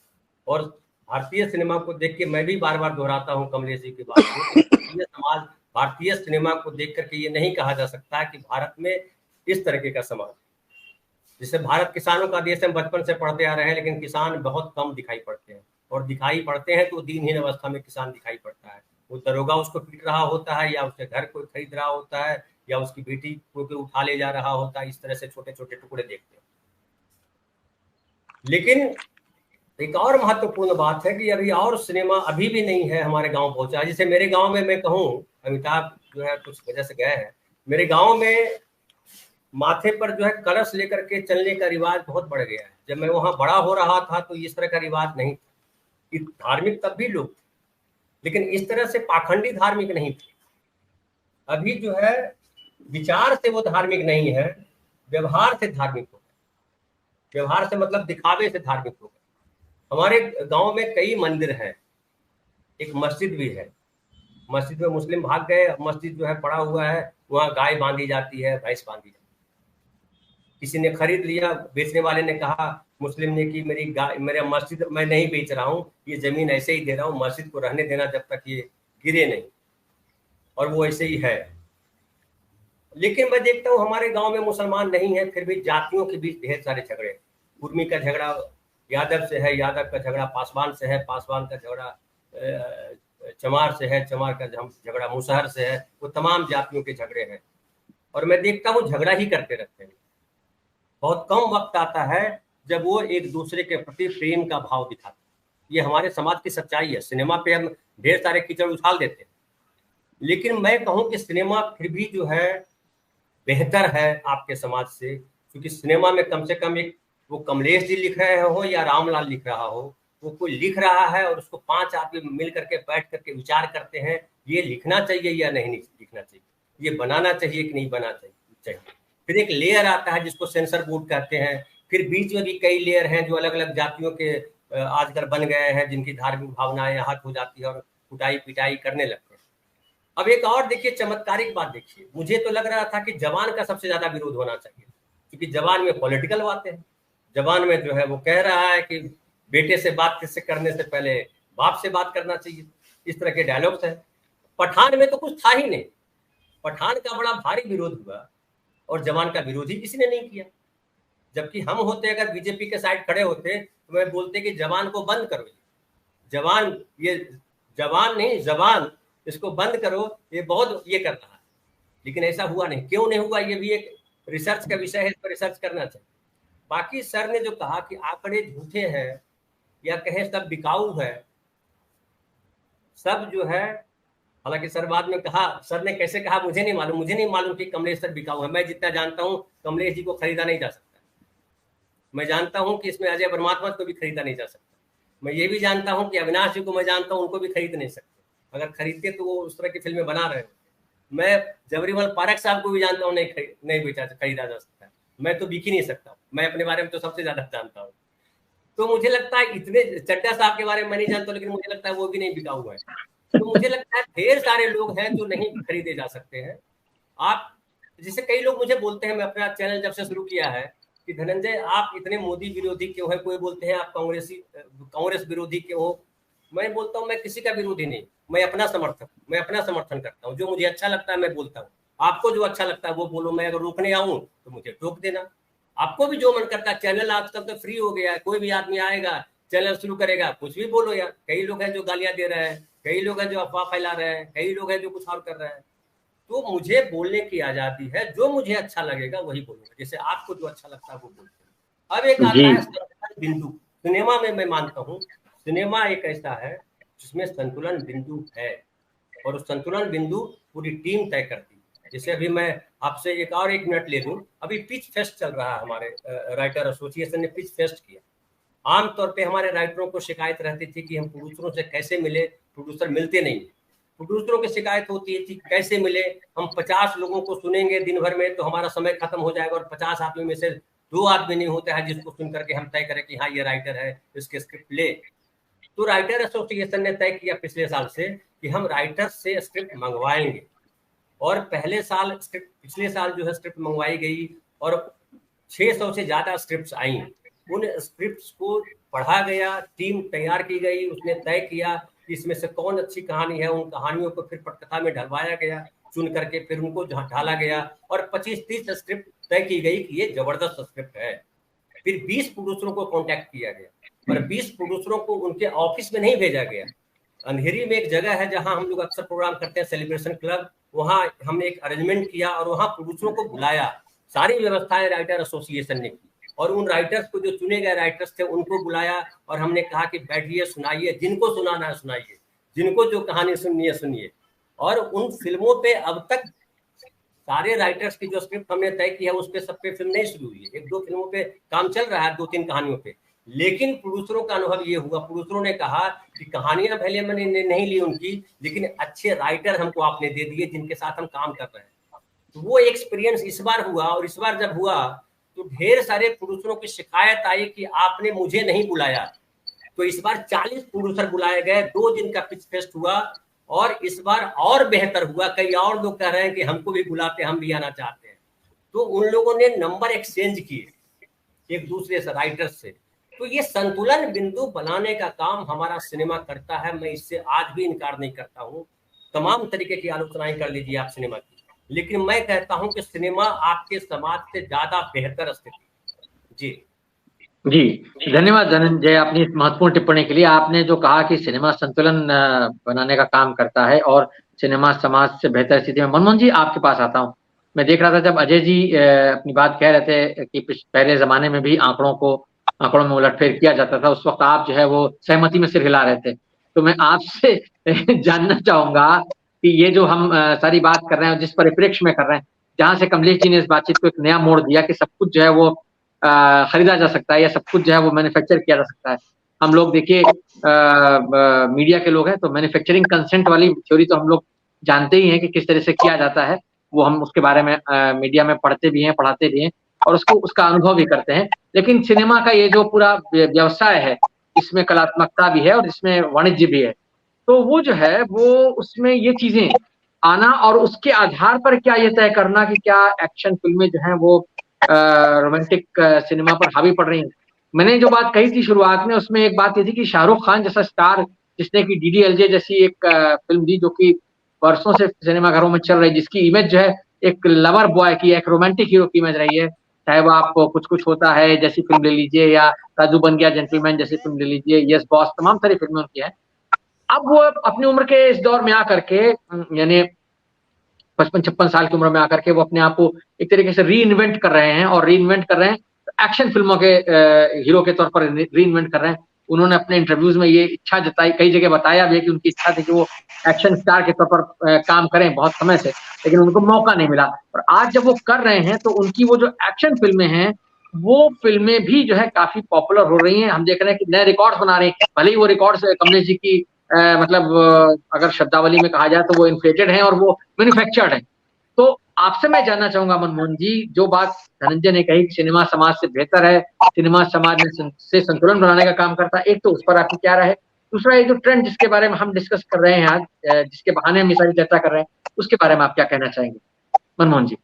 और भारतीय सिनेमा को देख के मैं भी बार बार दोहराता हूँ कमलेश जी की बात को, समाज भारतीय सिनेमा को देख करके ये नहीं कहा जा सकता कि भारत में इस तरीके का समाज, जिसे भारत किसानों का देश हम बचपन से पढ़ते आ रहे हैं, लेकिन किसान बहुत कम दिखाई पड़ते हैं। और दिखाई पड़ते हैं तो दीनहीन अवस्था में किसान दिखाई पड़ता है। वो दरोगा उसको पीट रहा होता है, या उसके घर कोई खरीद रहा होता है, या उसकी बेटी को उठा ले जा रहा होता है। इस तरह से छोटे छोटे टुकड़े देखते हैं। लेकिन एक और महत्वपूर्ण बात है कि अभी और सिनेमा अभी भी नहीं है हमारे गांव पहुंचा। जैसे मेरे गांव में मैं कहूँ, अमिताभ जो है कुछ वजह से गए हैं, मेरे गांव में माथे पर जो है कलश लेकर के चलने का रिवाज बहुत बढ़ गया है। जब मैं वहां बड़ा हो रहा था तो इस तरह का रिवाज नहीं था। धार्मिक तब भी लोग थे, लेकिन इस तरह से पाखंडी धार्मिक नहीं थे। अभी जो है विचार से वो धार्मिक नहीं है, व्यवहार से धार्मिक हो गए। व्यवहार से मतलब दिखावे से धार्मिक हो गए। हमारे गांव में कई मंदिर हैं, एक मस्जिद भी है। मस्जिद में मुस्लिम भाग गए, मस्जिद जो है पड़ा हुआ है, वहाँ गाय बांधी जाती है, भैंस बांधी जाती है। किसी ने खरीद लिया, बेचने वाले ने कहा मुस्लिम ने कि मेरी गाय, मेरा मस्जिद मैं नहीं बेच रहा हूँ, ये जमीन ऐसे ही दे रहा हूँ, मस्जिद को रहने देना जब तक ये गिरे नहीं। और वो ऐसे ही है। लेकिन मैं देखता हूँ हमारे गांव में मुसलमान नहीं है, फिर भी जातियों के बीच ढेर सारे झगड़े। कुर्मी का झगड़ा यादव से है, यादव का झगड़ा पासवान से है, पासवान का झगड़ा चमार से है, चमार का झगड़ा मुसहर से है। वो तमाम जातियों के झगड़े हैं। और मैं देखता हूँ झगड़ा ही करते रहते हैं। बहुत कम वक्त आता है जब वो एक दूसरे के प्रति प्रेम का भाव दिखाते हैं। ये हमारे समाज की सच्चाई है। सिनेमा पे हम ढेर सारे कीचड़ उछाल देते हैं, लेकिन मैं कहूँ कि सिनेमा फिर भी जो है बेहतर है आपके समाज से, क्योंकि सिनेमा में कम से कम एक वो कमलेश जी लिख रहे हो या रामलाल लिख रहा हो, वो कोई लिख रहा है और उसको 5 आदमी मिल करके बैठ करके विचार करते हैं ये लिखना चाहिए या नहीं लिखना चाहिए, ये बनाना चाहिए कि नहीं बनाना चाहिए। फिर एक लेयर आता है जिसको सेंसर बोर्ड कहते हैं। फिर बीच में भी कई लेयर हैं जो अलग अलग जातियों के आजकल बन गए हैं, जिनकी धार्मिक भावनाएं हट हो जाती है और कुटाई पिटाई करने लगते हैं। अब एक और देखिए चमत्कारिक बात देखिए, मुझे तो लग रहा था कि जवान का सबसे ज्यादा विरोध होना चाहिए, क्योंकि जवान में पॉलिटिकल बातें हैं। जवान में जो है वो कह रहा है कि बेटे से बात किससे करने से पहले बाप से बात करना चाहिए, इस तरह के डायलॉग्स हैं। पठान में तो कुछ था ही नहीं। पठान का बड़ा भारी विरोध हुआ और जवान का विरोध ही किसी ने नहीं किया। जबकि हम होते अगर बीजेपी के साइड खड़े होते तो मैं बोलते कि जवान को बंद करो, जवान ये जवान नहीं जवान, इसको बंद करो, ये बहुत ये कर रहा है। लेकिन ऐसा हुआ नहीं। क्यों नहीं हुआ, ये भी एक रिसर्च का विषय है, इस पर रिसर्च करना चाहिए। बाकी सर ने जो कहा कि आंकड़े झूठे हैं या कहें सब बिकाऊ है, सब जो है, हालांकि सर बाद में कहा, सर ने कैसे कहा मुझे नहीं मालूम, मुझे नहीं मालूम कि कमलेश सर बिकाऊ है। मैं जितना जानता हूं कमलेश जी को खरीदा नहीं जा सकता। मैं जानता हूं कि इसमें अजय परमात्मा को भी खरीदा नहीं जा सकता। मैं ये भी जानता हूं कि अविनाश जी को मैं जानता हूं, उनको भी खरीद नहीं सकते। अगर खरीदते तो वो उस तरह की फिल्में बना रहे होते। मैं जबरीमल पारक साहब को भी जानता हूं, नहीं खरीदा जा सकता। मैं तो बिक ही नहीं सकता। मैं अपने बारे में तो सबसे ज्यादा जानता हूँ। तो मुझे लगता है इतने, चड्डा साहब के बारे में मैं नहीं जानता, लेकिन मुझे लगता है वो भी नहीं बिका हुआ है। तो मुझे लगता है ढेर सारे लोग हैं जो नहीं खरीदे जा सकते हैं। आप जिसे कई लोग मुझे बोलते हैं, मैं अपना चैनल जब से शुरू किया है, कि धनंजय आप इतने मोदी विरोधी क्यों है? कोई बोलते हैं आप कांग्रेस विरोधी क्यों हो? मैं बोलता हूँ मैं किसी का विरोधी नहीं, मैं अपना समर्थन करता हूँ। जो मुझे अच्छा लगता है मैं बोलता हूँ। आपको जो अच्छा लगता है वो बोलो। मैं अगर रोकने आऊं तो मुझे टोक देना। आपको भी जो मन करता है, चैनल आज तक तो फ्री हो गया है, कोई भी आदमी आएगा चैनल शुरू करेगा, कुछ भी बोलो यार। कई लोग हैं जो गालियां दे रहे हैं, कई लोग हैं जो अफवाह फैला रहे हैं, कई लोग हैं जो कुछ और कर रहे हैं। तो मुझे बोलने की आजादी है, जो मुझे अच्छा लगेगा वही बोलूंगा। जैसे आपको जो अच्छा लगता है वो बोलते हैं। अब एक आता है संतुलन बिंदु। सिनेमा में मैं मानता हूँ सिनेमा एक ऐसा है जिसमें संतुलन बिंदु है, और उस संतुलन बिंदु पूरी टीम तय करती है। जैसे अभी मैं आपसे एक मिनट ले लूं, अभी पिच फेस्ट चल रहा है, हमारे राइटर एसोसिएशन ने पिच फेस्ट किया। आमतौर पे हमारे राइटरों को शिकायत रहती थी कि हम प्रोड्यूसरों से कैसे मिले, प्रोड्यूसर मिलते नहीं। प्रोड्यूसरों की शिकायत होती थी कैसे मिले, हम 50 लोगों को सुनेंगे दिन भर में तो हमारा समय खत्म हो जाएगा, और 50 आदमी में से 2 आदमी नहीं होता है जिसको सुन करके हम तय करें कि हाँ ये राइटर है, इसके स्क्रिप्ट ले। तो राइटर एसोसिएशन ने तय किया पिछले साल से कि हम राइटर से स्क्रिप्ट मंगवाएंगे, और पिछले साल जो है स्क्रिप्ट मंगवाई गई, और 600 से ज्यादा स्क्रिप्ट्स आई। उन स्क्रिप्ट्स को पढ़ा गया, टीम तैयार की गई, उसने तय किया कि इसमें से कौन अच्छी कहानी है। उन कहानियों को फिर पटकथा में ढलवाया गया, चुन करके फिर उनको ढाला गया, और 25-30 स्क्रिप्ट तय की गई कि ये जबरदस्त स्क्रिप्ट है। फिर 20 प्रोड्यूसरों को कॉन्टैक्ट किया गया, और 20 प्रोड्यूसरों को उनके ऑफिस में नहीं भेजा गया। अंधेरी में एक जगह है जहां हम लोग अक्सर प्रोग्राम करते हैं, सेलिब्रेशन क्लब, वहां हमने एक अरेंजमेंट किया और वहां प्रोड्यूसरों को बुलाया। सारी व्यवस्थाएं राइटर एसोसिएशन ने की, और उन राइटर्स को, जो चुने गए राइटर्स थे, उनको बुलाया, और हमने कहा कि बैठिए, सुनाइए, जिनको सुनाना है सुनाइए, जिनको जो कहानी सुननी है सुनिए। और उन फिल्मों पे अब तक सारे राइटर्स की जो स्क्रिप्ट हमने तय की है उस पे सब पे फिल्म नहीं शुरू हुई है। 1-2 फिल्मों पे काम चल रहा है, 2-3 कहानियों पे। लेकिन प्रोड्यूसरों का अनुभव ये हुआ, प्रोड्यूसरों ने कहा कि कहानियां भले मैंने नहीं ली उनकी, लेकिन अच्छे राइटर हमको आपने दे दिए जिनके साथ हम काम कर रहे हैं। तो वो एक्सपीरियंस इस बार हुआ, और इस बार जब हुआ तो ढेर सारे प्रोड्यूसरों की शिकायत आई कि आपने मुझे नहीं बुलाया। तो इस बार 40 प्रोड्यूसर बुलाए गए, 2 दिन का पिच फेस्ट हुआ, और इस बार और बेहतर हुआ। कई और लोग कह रहे हैं कि हमको भी बुलाते, हम भी आना चाहते हैं। तो उन लोगों ने नंबर एक्सचेंज किए एक दूसरे से, राइटर से। तो ये संतुलन बिंदु बनाने का काम हमारा सिनेमा करता है। मैं इससे आज भी इनकार नहीं करता हूँ। तमाम तरीके की आलोचनाएं कर लीजिए आप सिनेमा की, लेकिन मैं कहता हूं कि सिनेमा आपके समाज से ज्यादा बेहतर स्थिति। जी धन्यवाद धनंजय अपनी इस महत्वपूर्ण टिप्पणी के लिए। आपने जो कहा कि सिनेमा संतुलन बनाने का काम करता है और सिनेमा समाज से बेहतर स्थिति में। मनमोहन जी, आपके पास आता हूं। मैं देख रहा था जब अजय जी अपनी बात कह रहे थे कि पहले जमाने में भी आंकड़ों में उलटफेर किया जाता था, उस वक्त आप जो है वो सहमति में सिर हिला रहे थे। तो मैं आपसे जानना चाहूंगा कि ये जो हम सारी बात कर रहे हैं, जिस परिप्रेक्ष्य में कर रहे हैं, जहां से कमलेश जी ने इस बातचीत को एक नया मोड़ दिया कि सब कुछ जो है वो खरीदा जा सकता है, या सब कुछ जो है वो मैन्युफैक्चर किया जा सकता है। हम लोग देखिए मीडिया के लोग हैं, तो मैन्युफैक्चरिंग कंसेंट वाली थ्योरी तो हम लोग जानते ही हैं कि किस तरह से किया जाता है। वो हम उसके बारे में मीडिया में पढ़ते भी हैं, पढ़ाते भी हैं, और उसका अनुभव भी करते हैं। लेकिन सिनेमा का ये जो पूरा व्यवसाय है, इसमें कलात्मकता भी है और इसमें वाणिज्य भी है। तो वो जो है वो उसमें ये चीजें आना, और उसके आधार पर क्या ये तय करना कि क्या एक्शन फिल्में जो हैं वो रोमांटिक सिनेमा पर हावी पड़ रही हैं। मैंने जो बात कही थी शुरुआत में, उसमें एक बात ये थी कि शाहरुख खान जैसा स्टार, जिसने की DDLJ जैसी एक फिल्म दी, जो कि वर्षों से सिनेमाघरों में चल रही, जिसकी इमेज जो है एक लवर बॉय की, एक रोमांटिक हीरो की इमेज रही है। चाहे वो आपको कुछ कुछ होता है जैसी फिल्म ले लीजिए, या राजू बन गया जेंटलमैन जैसी फिल्म ले लीजिए, यस बॉस, तमाम सारी फिल्में उनकी हैं। अब वो अपनी उम्र के इस दौर में आकर के, यानी 55-56 साल की उम्र में आकर के, वो अपने आप को एक तरीके से री इन्वेंट कर रहे हैं, और री इन्वेंट कर रहे हैं एक्शन फिल्मों के हीरो के तौर पर री इन्वेंट कर रहे हैं। उन्होंने अपने इंटरव्यूज में ये इच्छा जताई, कई जगह बताया भी है कि उनकी इच्छा थी कि वो एक्शन स्टार के तौर पर काम करें बहुत समय से, लेकिन उनको मौका नहीं मिला। और आज जब वो कर रहे हैं तो उनकी वो जो एक्शन फिल्में हैं वो फिल्में भी जो है काफी पॉपुलर हो रही हैं। हम देख रहे हैं कि नए रिकॉर्ड्स बना रहे हैं, भले ही वो रिकॉर्ड्स कमलेश जी की मतलब अगर शब्दावली में कहा जाए तो वो इन्फ्लेटेड हैं और वो मैन्युफैक्चर्ड हैं। तो आपसे मैं जानना चाहूंगा मनमोहन जी, जो बात धनंजय ने कही कि सिनेमा समाज से बेहतर है, सिनेमा समाज में से संतुलन बनाने का काम करता है, एक तो उस पर आपकी क्या राय है? दूसरा ये जो ट्रेंड जिसके बारे में हम डिस्कस कर रहे हैं आज, जिसके बहाने हम ये सारी चर्चा कर रहे हैं, उसके बारे में आप क्या कहना चाहेंगे मनमोहन जी?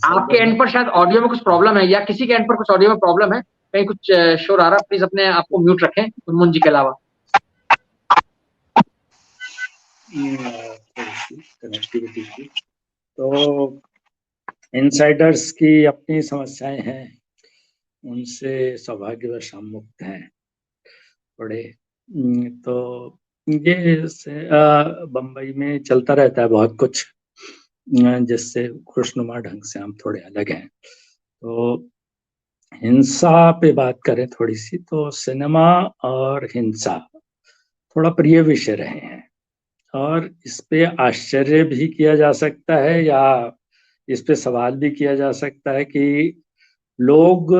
आपके एंड पर शायद ऑडियो में कुछ प्रॉब्लम है, या किसी के एंड पर कुछ ऑडियो में प्रॉब्लम है, कहीं कुछ शोर आ रहा है, प्लीज अपने आप को म्यूट रखें मनमोहन जी के अलावा। कनेक्टिविटी की तो इनसाइडर्स की अपनी समस्याएं हैं, उनसे सौभाग्यवश हम मुक्त हैं थोड़े। तो ये बम्बई में चलता रहता है बहुत कुछ, जिससे खुशनुमा ढंग से हम थोड़े अलग हैं। तो हिंसा पे बात करें थोड़ी सी, तो सिनेमा और हिंसा थोड़ा प्रिय विषय रहे हैं, और इस पे आश्चर्य भी किया जा सकता है या इस पे सवाल भी किया जा सकता है कि लोग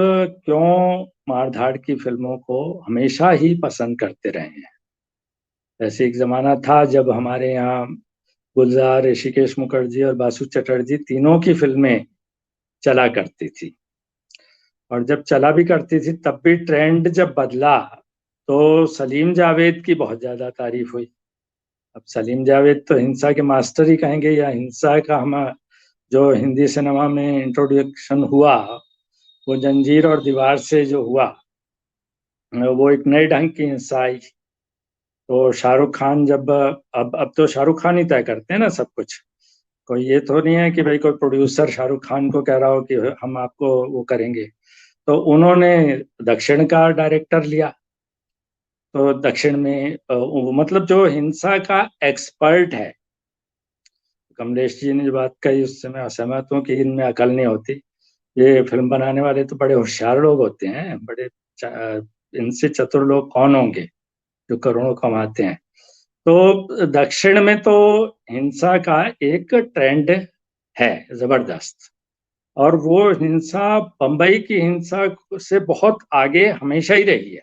क्यों मारधाड़ की फिल्मों को हमेशा ही पसंद करते रहे हैं। ऐसे एक जमाना था जब हमारे यहाँ गुलजार, ऋषिकेश मुखर्जी और बासु चटर्जी तीनों की फिल्में चला करती थी, और जब चला भी करती थी तब भी ट्रेंड जब बदला तो सलीम जावेद की बहुत ज्यादा तारीफ हुई। अब सलीम जावेद तो हिंसा के मास्टर ही कहेंगे, या हिंसा का हम जो हिंदी सिनेमा में इंट्रोडक्शन हुआ वो जंजीर और दीवार से जो हुआ, वो एक नए ढंग की हिंसा आई। तो शाहरुख खान जब अब तो शाहरुख खान ही तय करते हैं ना सब कुछ, कोई ये तो नहीं है कि भाई कोई प्रोड्यूसर शाहरुख खान को कह रहा हो कि हम आपको वो करेंगे। तो उन्होंने दक्षिण का डायरेक्टर लिया, तो दक्षिण में मतलब जो हिंसा का एक्सपर्ट है, कमलेश जी ने जो बात कही उससे मैं असहमत हूँ कि इनमें अकल नहीं होती। ये फिल्म बनाने वाले तो बड़े होशियार लोग होते हैं, बड़े इनसे चतुर लोग कौन होंगे जो करोड़ों कमाते हैं। तो दक्षिण में तो हिंसा का एक ट्रेंड है जबरदस्त, और वो हिंसा बंबई की हिंसा से बहुत आगे हमेशा ही रही है।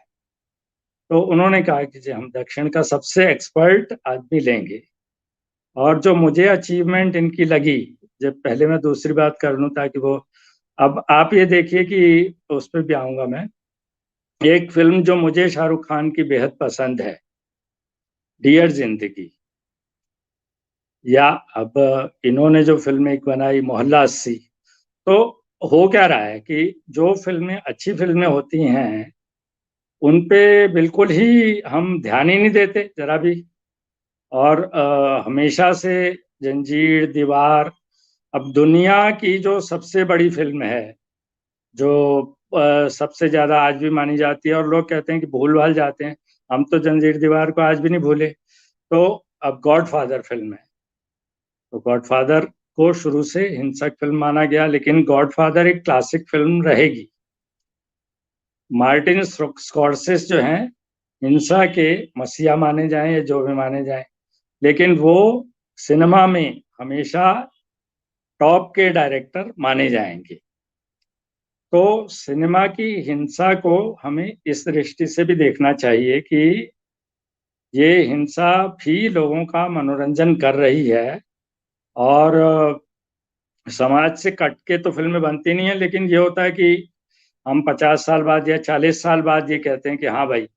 तो उन्होंने कहा कि जी हम दक्षिण का सबसे एक्सपर्ट आदमी लेंगे। और जो मुझे अचीवमेंट इनकी लगी, जब पहले मैं दूसरी बात कर लूं ताकि वो, अब आप ये देखिए कि उस पर भी आऊंगा मैं। एक फिल्म जो मुझे शाहरुख खान की बेहद पसंद है, डियर जिंदगी, या अब इन्होंने जो फिल्म एक बनाई मोहल्ला 80। तो हो क्या रहा है कि जो फिल्में अच्छी फिल्में होती हैं उन पे बिल्कुल ही हम ध्यान ही नहीं देते जरा भी, और हमेशा से जंजीर, दीवार, अब दुनिया की जो सबसे बड़ी फिल्म है, जो सबसे ज्यादा आज भी मानी जाती है, और लोग कहते हैं कि भूल भाल जाते हैं, हम तो जंजीर दीवार को आज भी नहीं भूले। तो अब गॉडफादर फिल्म है, तो गॉडफादर को शुरू से हिंसक फिल्म माना गया, लेकिन गॉडफादर एक क्लासिक फिल्म रहेगी। मार्टिन स्कॉर्सेस जो हैं हिंसा के मसीहा माने जाएं या जो भी माने जाएं, लेकिन वो सिनेमा में हमेशा टॉप के डायरेक्टर माने जाएंगे। तो सिनेमा की हिंसा को हमें इस दृष्टि से भी देखना चाहिए कि ये हिंसा भी लोगों का मनोरंजन कर रही है, और समाज से कट के तो फिल्में बनती नहीं है, लेकिन ये होता है कि हम 50 साल बाद या 40 साल बाद ये कहते हैं कि हाँ भाई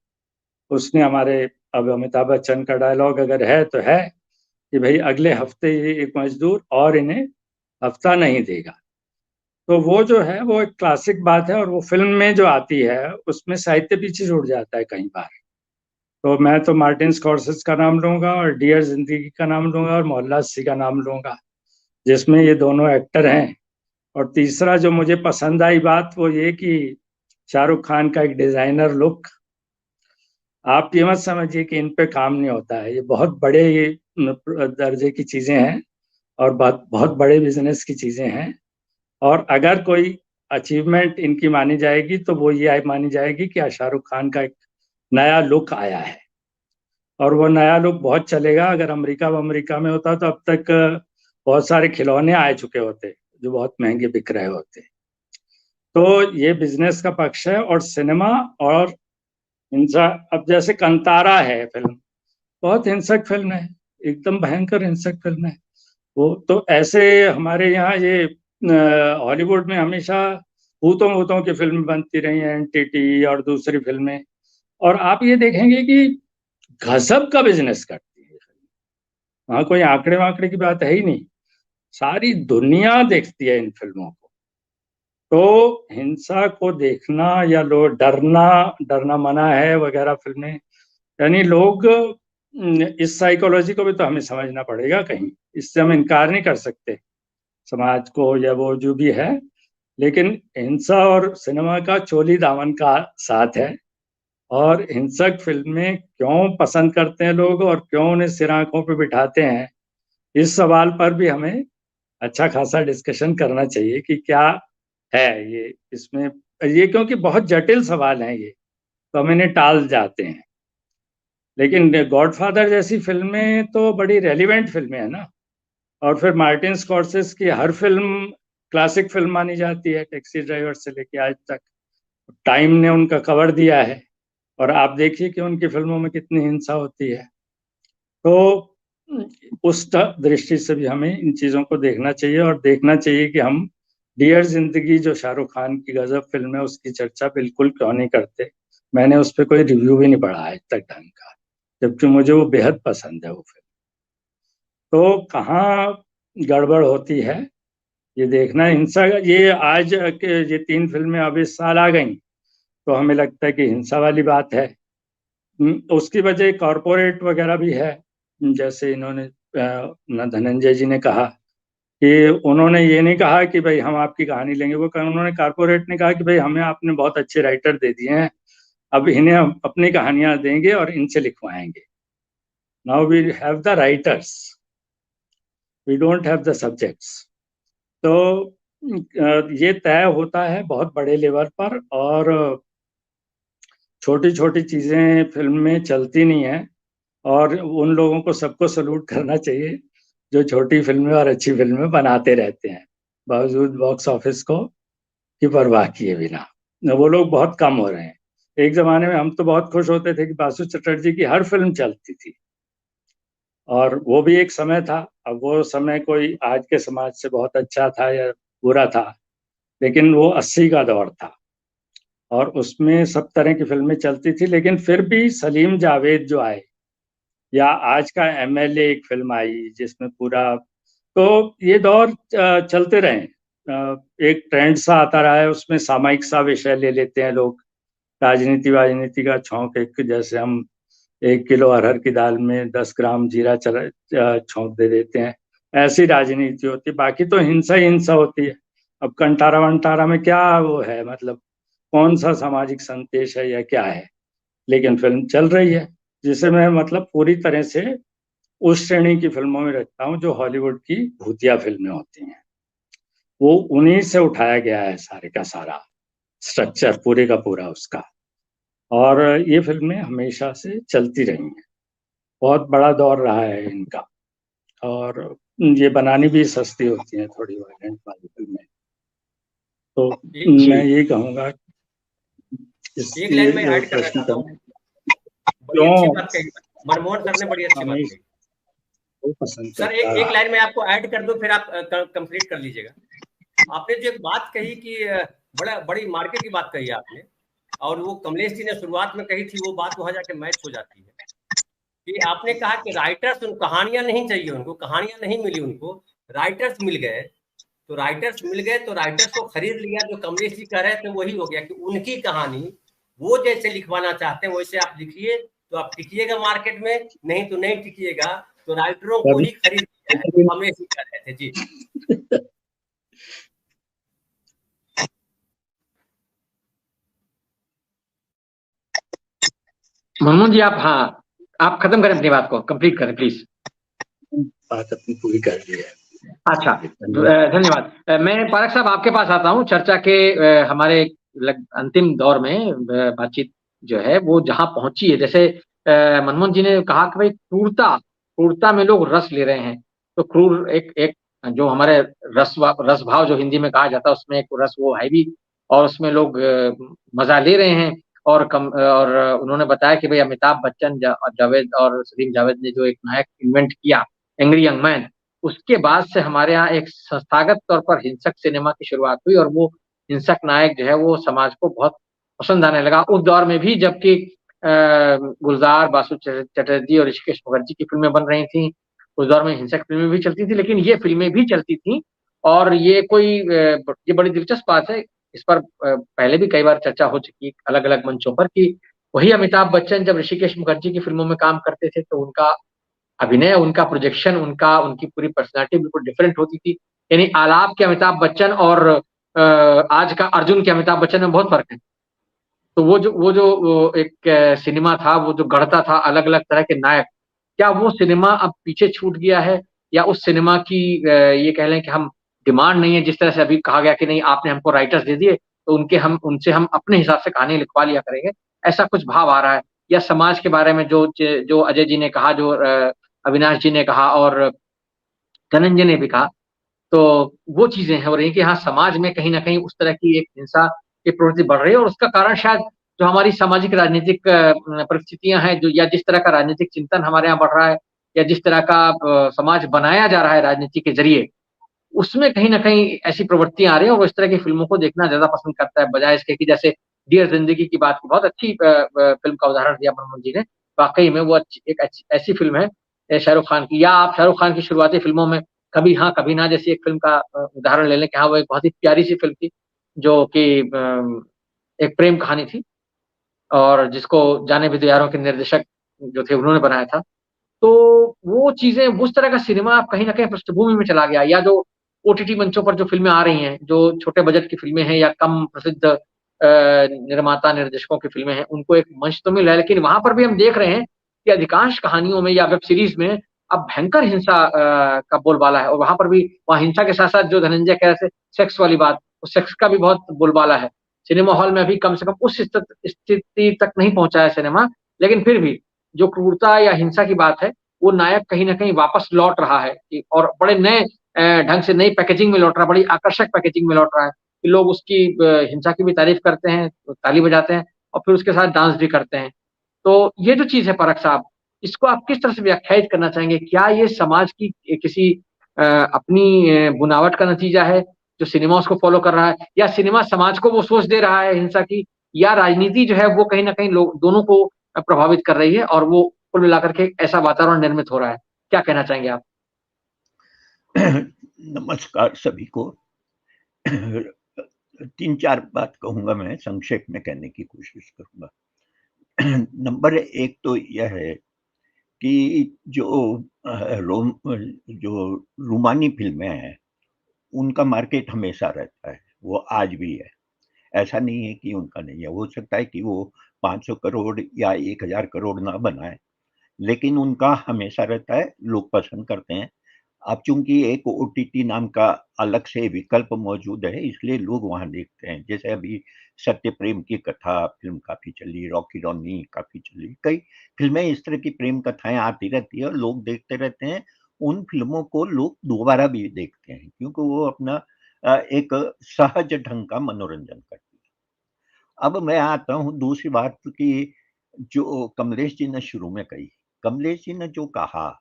उसने हमारे, अब अमिताभ बच्चन का डायलॉग अगर है तो है कि भाई अगले हफ्ते ये एक मजदूर और इन्हें हफ्ता नहीं देगा। तो वो जो है वो एक क्लासिक बात है, और वो फिल्म में जो आती है उसमें साहित्य पीछे छूट जाता है कई बार। तो मैं तो मार्टिन स्कॉर्सेस का नाम लूंगा, और डियर जिंदगी का नाम लूंगा, और मोहल्ला 80 का नाम लूंगा, जिसमें ये दोनों एक्टर हैं। और तीसरा जो मुझे पसंद आई बात वो ये कि शाहरुख खान का एक डिजाइनर लुक, आप ये मत समझिए कि इन पे काम नहीं होता है, ये बहुत बड़े दर्जे की चीजें हैं, और बहुत बहुत बड़े बिजनेस की चीजें हैं। और अगर कोई अचीवमेंट इनकी मानी जाएगी तो वो ये मानी जाएगी कि शाहरुख खान का एक नया लुक आया है। और वो नया लुक बहुत चलेगा। अगर अमेरिका में होता तो अब तक बहुत सारे खिलौने आ चुके होते जो बहुत महंगे बिक रहे होते। तो ये बिजनेस का पक्ष है। और सिनेमा और हिंसा, अब जैसे कंतारा है फिल्म, बहुत हिंसक फिल्म है, एकदम भयंकर हिंसक फिल्म है वो। तो ऐसे हमारे यहाँ ये हॉलीवुड में हमेशा भूतों की फिल्म बनती रही है, एंटिटी और दूसरी फिल्में। और आप ये देखेंगे कि गजब का बिजनेस करती है फिल्म, वहाँ कोई आंकड़े वाकड़े की बात है ही नहीं, सारी दुनिया देखती है इन फिल्मों को। तो हिंसा को देखना या लोग डरना मना है वगैरह फिल्में, यानी लोग इस साइकोलॉजी को भी तो हमें समझना पड़ेगा कहीं, इससे हम इनकार नहीं कर सकते समाज को या वो जो भी है। लेकिन हिंसा और सिनेमा का चोली दामन का साथ है। और हिंसक फिल्में क्यों पसंद करते हैं लोग और क्यों उन्हें सिर आंखों पे बिठाते हैं, इस सवाल पर भी हमें अच्छा खासा डिस्कशन करना चाहिए कि क्या है ये इसमें। ये क्योंकि बहुत जटिल सवाल हैं ये, तो हम इन्हें टाल जाते हैं। लेकिन गॉडफादर जैसी फिल्में तो बड़ी रेलिवेंट फिल्में हैं ना। और फिर मार्टिन स्कॉर्सेस की हर फिल्म क्लासिक फिल्म मानी जाती है, टैक्सी ड्राइवर से लेके आज तक। टाइम ने उनका कवर दिया है और आप देखिए कि उनकी फिल्मों में कितनी हिंसा होती है। तो उस दृष्टि से भी हमें इन चीज़ों को देखना चाहिए और देखना चाहिए कि हम डियर जिंदगी जो शाहरुख खान की गजब फिल्म है उसकी चर्चा बिल्कुल क्यों नहीं करते। मैंने उस पर कोई रिव्यू भी नहीं पढ़ा आज तक ढंग का, जबकि मुझे वो बेहद पसंद है वो फिल्म। तो कहाँ गड़बड़ होती है ये देखना। हिंसा ये आज के ये 3 फिल्में अब इस साल आ गई तो हमें लगता है कि हिंसा वाली बात है। उसकी वजह कॉरपोरेट वगैरह भी है। जैसे इन्होंने धनंजय जी ने कहा कि उन्होंने ये नहीं कहा कि भाई हम आपकी कहानी लेंगे, वो उन्होंने कॉरपोरेट ने कहा कि भाई हमें आपने बहुत अच्छे राइटर दे दिए हैं, अब इन्हें हम अपनी कहानियां देंगे और इनसे लिखवाएंगे। Now we have the writers, we don't have the subjects. तो ये तय होता है बहुत बड़े लेवल पर और छोटी छोटी चीजें फिल्म में चलती नहीं है। और उन लोगों को सबको सलूट करना चाहिए जो छोटी फिल्में और अच्छी फिल्में बनाते रहते हैं बावजूद बॉक्स ऑफिस को की परवाह किए बिना। वो लोग बहुत कम हो रहे हैं। एक जमाने में हम तो बहुत खुश होते थे कि बासु चटर्जी की हर फिल्म चलती थी और वो भी एक समय था। अब वो समय कोई आज के समाज से बहुत अच्छा था या बुरा था, लेकिन वो 80 का दौर था और उसमें सब तरह की फिल्में चलती थी। लेकिन फिर भी सलीम जावेद जो आए या आज का एमएलए एक फिल्म आई जिसमें पूरा, तो ये दौर चलते रहे। एक ट्रेंड सा आता रहा है, उसमें सामायिक सा विषय ले लेते हैं लोग, राजनीति का छौंक, एक जैसे हम 1 किलो अरहर की दाल में 10 ग्राम जीरा छौंक दे देते हैं, ऐसी राजनीति होती है। बाकी तो हिंसा ही हिंसा होती है। अब कंटारा वंटारा में क्या वो है, मतलब कौन सा सामाजिक संदेश है या क्या है, लेकिन फिल्म चल रही है, जिसे मैं मतलब पूरी तरह से उस श्रेणी की फिल्मों में रखता हूँ जो हॉलीवुड की भूतिया फिल्में होती हैं। वो उन्हीं से उठाया गया है सारे का सारा स्ट्रक्चर पूरे का पूरा उसका। और ये फिल्में हमेशा से चलती रही हैं, बहुत बड़ा दौर रहा है इनका। और ये बनानी भी सस्ती होती हैं थोड़ी वायलेंट वाली फिल्में। तो मैं यही कहूँगा एक लाइन में ऐड करना चाहता हूँ, बड़ी अच्छी बात कही मनमोहन सर ने, बड़ी अच्छी बात कही सर। एक लाइन में आपको ऐड कर दूं, फिर आप कंप्लीट कर लीजिएगा। आपने जो एक बात कही कि बड़ी मार्केट की बात कही आपने, और वो कमलेश जी ने शुरुआत में कही थी, वो बात वहां जाके मैच हो जाती है कि आपने कहा कि राइटर्स, उन कहानियां नहीं चाहिए उनको, कहानियां नहीं मिली उनको, राइटर्स मिल गए। तो राइटर्स को खरीद लिया। जो कमलेश जी कह रहे थे वही हो गया कि उनकी कहानी वो जैसे लिखवाना चाहते हैं वैसे आप लिखिए, तो आप टिकिएगा मार्केट में, नहीं तो नहीं टिकिएगा। तो राइटरों को ही खरीद लिया है, कमलेश जी कह रहे थे जी। मनमोहन जी आप खत्म करें अपनी बात को, कंप्लीट करें प्लीज। बात अपनी पूरी कर ली है। अच्छा, धन्यवाद। मैं पारक साहब आपके पास आता हूँ। चर्चा के हमारे अंतिम दौर में बातचीत जो है वो जहां पहुंची है, जैसे मनमोहन जी ने कहा कि भाई क्रूरता में लोग रस ले रहे हैं। तो क्रूर एक एक जो हमारे रस भाव जो हिंदी में कहा जाता है, उसमें एक रस वो है भी, और उसमें लोग मजा ले रहे हैं। और उन्होंने बताया कि भाई अमिताभ बच्चन, जावेद और सलीम जावेद ने जो एक नायक इन्वेंट किया, एंग्री यंग मैन, उसके बाद से हमारे यहाँ एक संस्थागत तौर पर हिंसक सिनेमा की शुरुआत हुई, और वो हिंसक नायक जो है वो समाज को बहुत पसंद आने लगा उस दौर में भी, जबकि गुलजार, बासु चटर्जी और ऋषिकेश मुखर्जी की फिल्में बन रही थी। उस दौर में हिंसक फिल्में भी चलती थी, लेकिन ये फिल्में भी चलती थी। और ये बड़ी दिलचस्प बात है, इस पर पहले भी कई बार चर्चा हो चुकी है अलग अलग मंचों पर, कि वही अमिताभ बच्चन जब ऋषिकेश मुखर्जी की फिल्मों में काम करते थे तो उनका अभिनय, उनका प्रोजेक्शन, उनकी पूरी पर्सनालिटी बिल्कुल डिफरेंट होती थी। यानी आलाप के अमिताभ बच्चन और आज का अर्जुन के अमिताभ बच्चन में बहुत फर्क है। तो वो एक सिनेमा था, वो जो गढ़ता था अलग अलग तरह के नायक, क्या वो सिनेमा अब पीछे छूट गया है, या उस सिनेमा की ये कह लें कि हम डिमांड नहीं है, जिस तरह से अभी कहा गया कि नहीं आपने हमको राइटर्स दे दिए तो उनसे हम अपने हिसाब से कहानी लिखवा लिया करेंगे, ऐसा कुछ भाव आ रहा है? या समाज के बारे में जो अजय जी ने कहा, जो अविनाश जी ने कहा और धनंजय ने भी कहा, तो वो चीजें हो रही हैं कि हाँ, समाज में कहीं ना कहीं उस तरह की एक हिंसा की प्रवृत्ति बढ़ रही है, और उसका कारण शायद जो हमारी सामाजिक राजनीतिक परिस्थितियां हैं, जो या जिस तरह का राजनीतिक चिंतन हमारे यहाँ बढ़ रहा है, या जिस तरह का समाज बनाया जा रहा है राजनीति के जरिए, उसमें कहीं ना कहीं ऐसी प्रवृत्तियां आ रही हैं, और वो इस तरह की फिल्मों को देखना ज्यादा पसंद करता है, बजाय इसके कि जैसे डियर जिंदगी की बात की, बहुत अच्छी फिल्म का उदाहरण दिया मनमोहन जी ने। वाकई में वो ऐसी फिल्म है शाहरुख खान की, या आप शाहरुख खान की शुरुआती फिल्मों में कभी हाँ कभी ना जैसी एक फिल्म का उदाहरण ले लें, कि हाँ वो एक बहुत ही प्यारी सी फिल्म थी, जो कि एक प्रेम कहानी थी, और जिसको जाने भी दो यारों के निर्देशक जो थे उन्होंने बनाया था। तो वो चीजें, उस तरह का सिनेमा अब कहीं ना कहीं पृष्ठभूमि में चला गया, या जो ओटीटी मंचों पर जो फिल्में आ रही हैं, जो छोटे बजट की फिल्में हैं या कम प्रसिद्ध निर्माता निर्देशकों की फिल्में हैं, उनको एक मंच तो मिला है, लेकिन वहां पर भी हम देख रहे हैं कि अधिकांश कहानियों में या वेब सीरीज में अब भयंकर हिंसा का बोलबाला है, और वहां पर भी, वहां हिंसा के साथ साथ जो धनंजय कह रहे थे सेक्स वाली बात, उस सेक्स का भी बहुत बोलबाला है। सिनेमा हॉल में अभी कम से कम उस स्थिति तक नहीं पहुंचा है सिनेमा, लेकिन फिर भी जो क्रूरता या हिंसा की बात है, वो नायक कहीं ना कहीं वापस लौट रहा है, और बड़े नए ढंग से, नई पैकेजिंग में लौट रहा है, बड़ी आकर्षक पैकेजिंग में लौट रहा है, कि लोग उसकी हिंसा की भी तारीफ करते हैं, ताली बजाते हैं, और फिर उसके साथ डांस भी करते हैं। तो ये जो चीज है परख साहब, इसको आप किस तरह से व्याख्यायित करना चाहेंगे? क्या ये समाज की किसी अपनी बुनावट का नतीजा है, जो सिनेमा उसको फॉलो कर रहा है, या सिनेमा समाज को वो सोच दे रहा है हिंसा की, या राजनीति जो है वो कहीं ना कहीं लोग दोनों को प्रभावित कर रही है, और वो कुल मिलाकर के ऐसा वातावरण निर्मित हो रहा है? क्या कहना चाहेंगे आप? नमस्कार सभी को। 3-4 बात कहूंगा, मैं संक्षेप में कहने की कोशिश करूंगा। नंबर 1 तो यह है कि जो रोमानी फिल्में हैं उनका मार्केट हमेशा रहता है, वो आज भी है, ऐसा नहीं है कि उनका नहीं है। हो सकता है कि वो 500 करोड़ या 1000 करोड़ ना बनाए, लेकिन उनका हमेशा रहता है, लोग पसंद करते हैं। अब चूंकि एक ओटीटी नाम का अलग से विकल्प मौजूद है, इसलिए लोग वहां देखते हैं। जैसे अभी सत्य प्रेम की कथा फिल्म काफी चली, रॉकी रॉनी काफी चली, कई फिल्में इस तरह की प्रेम कथाएं आती रहती है और लोग देखते रहते हैं। उन फिल्मों को लोग दोबारा भी देखते हैं, क्योंकि वो अपना एक सहज ढंग का मनोरंजन करती है। अब मैं आता हूँ दूसरी बात की, जो कमलेश जी ने शुरू में कही। कमलेश जी ने जो कहा,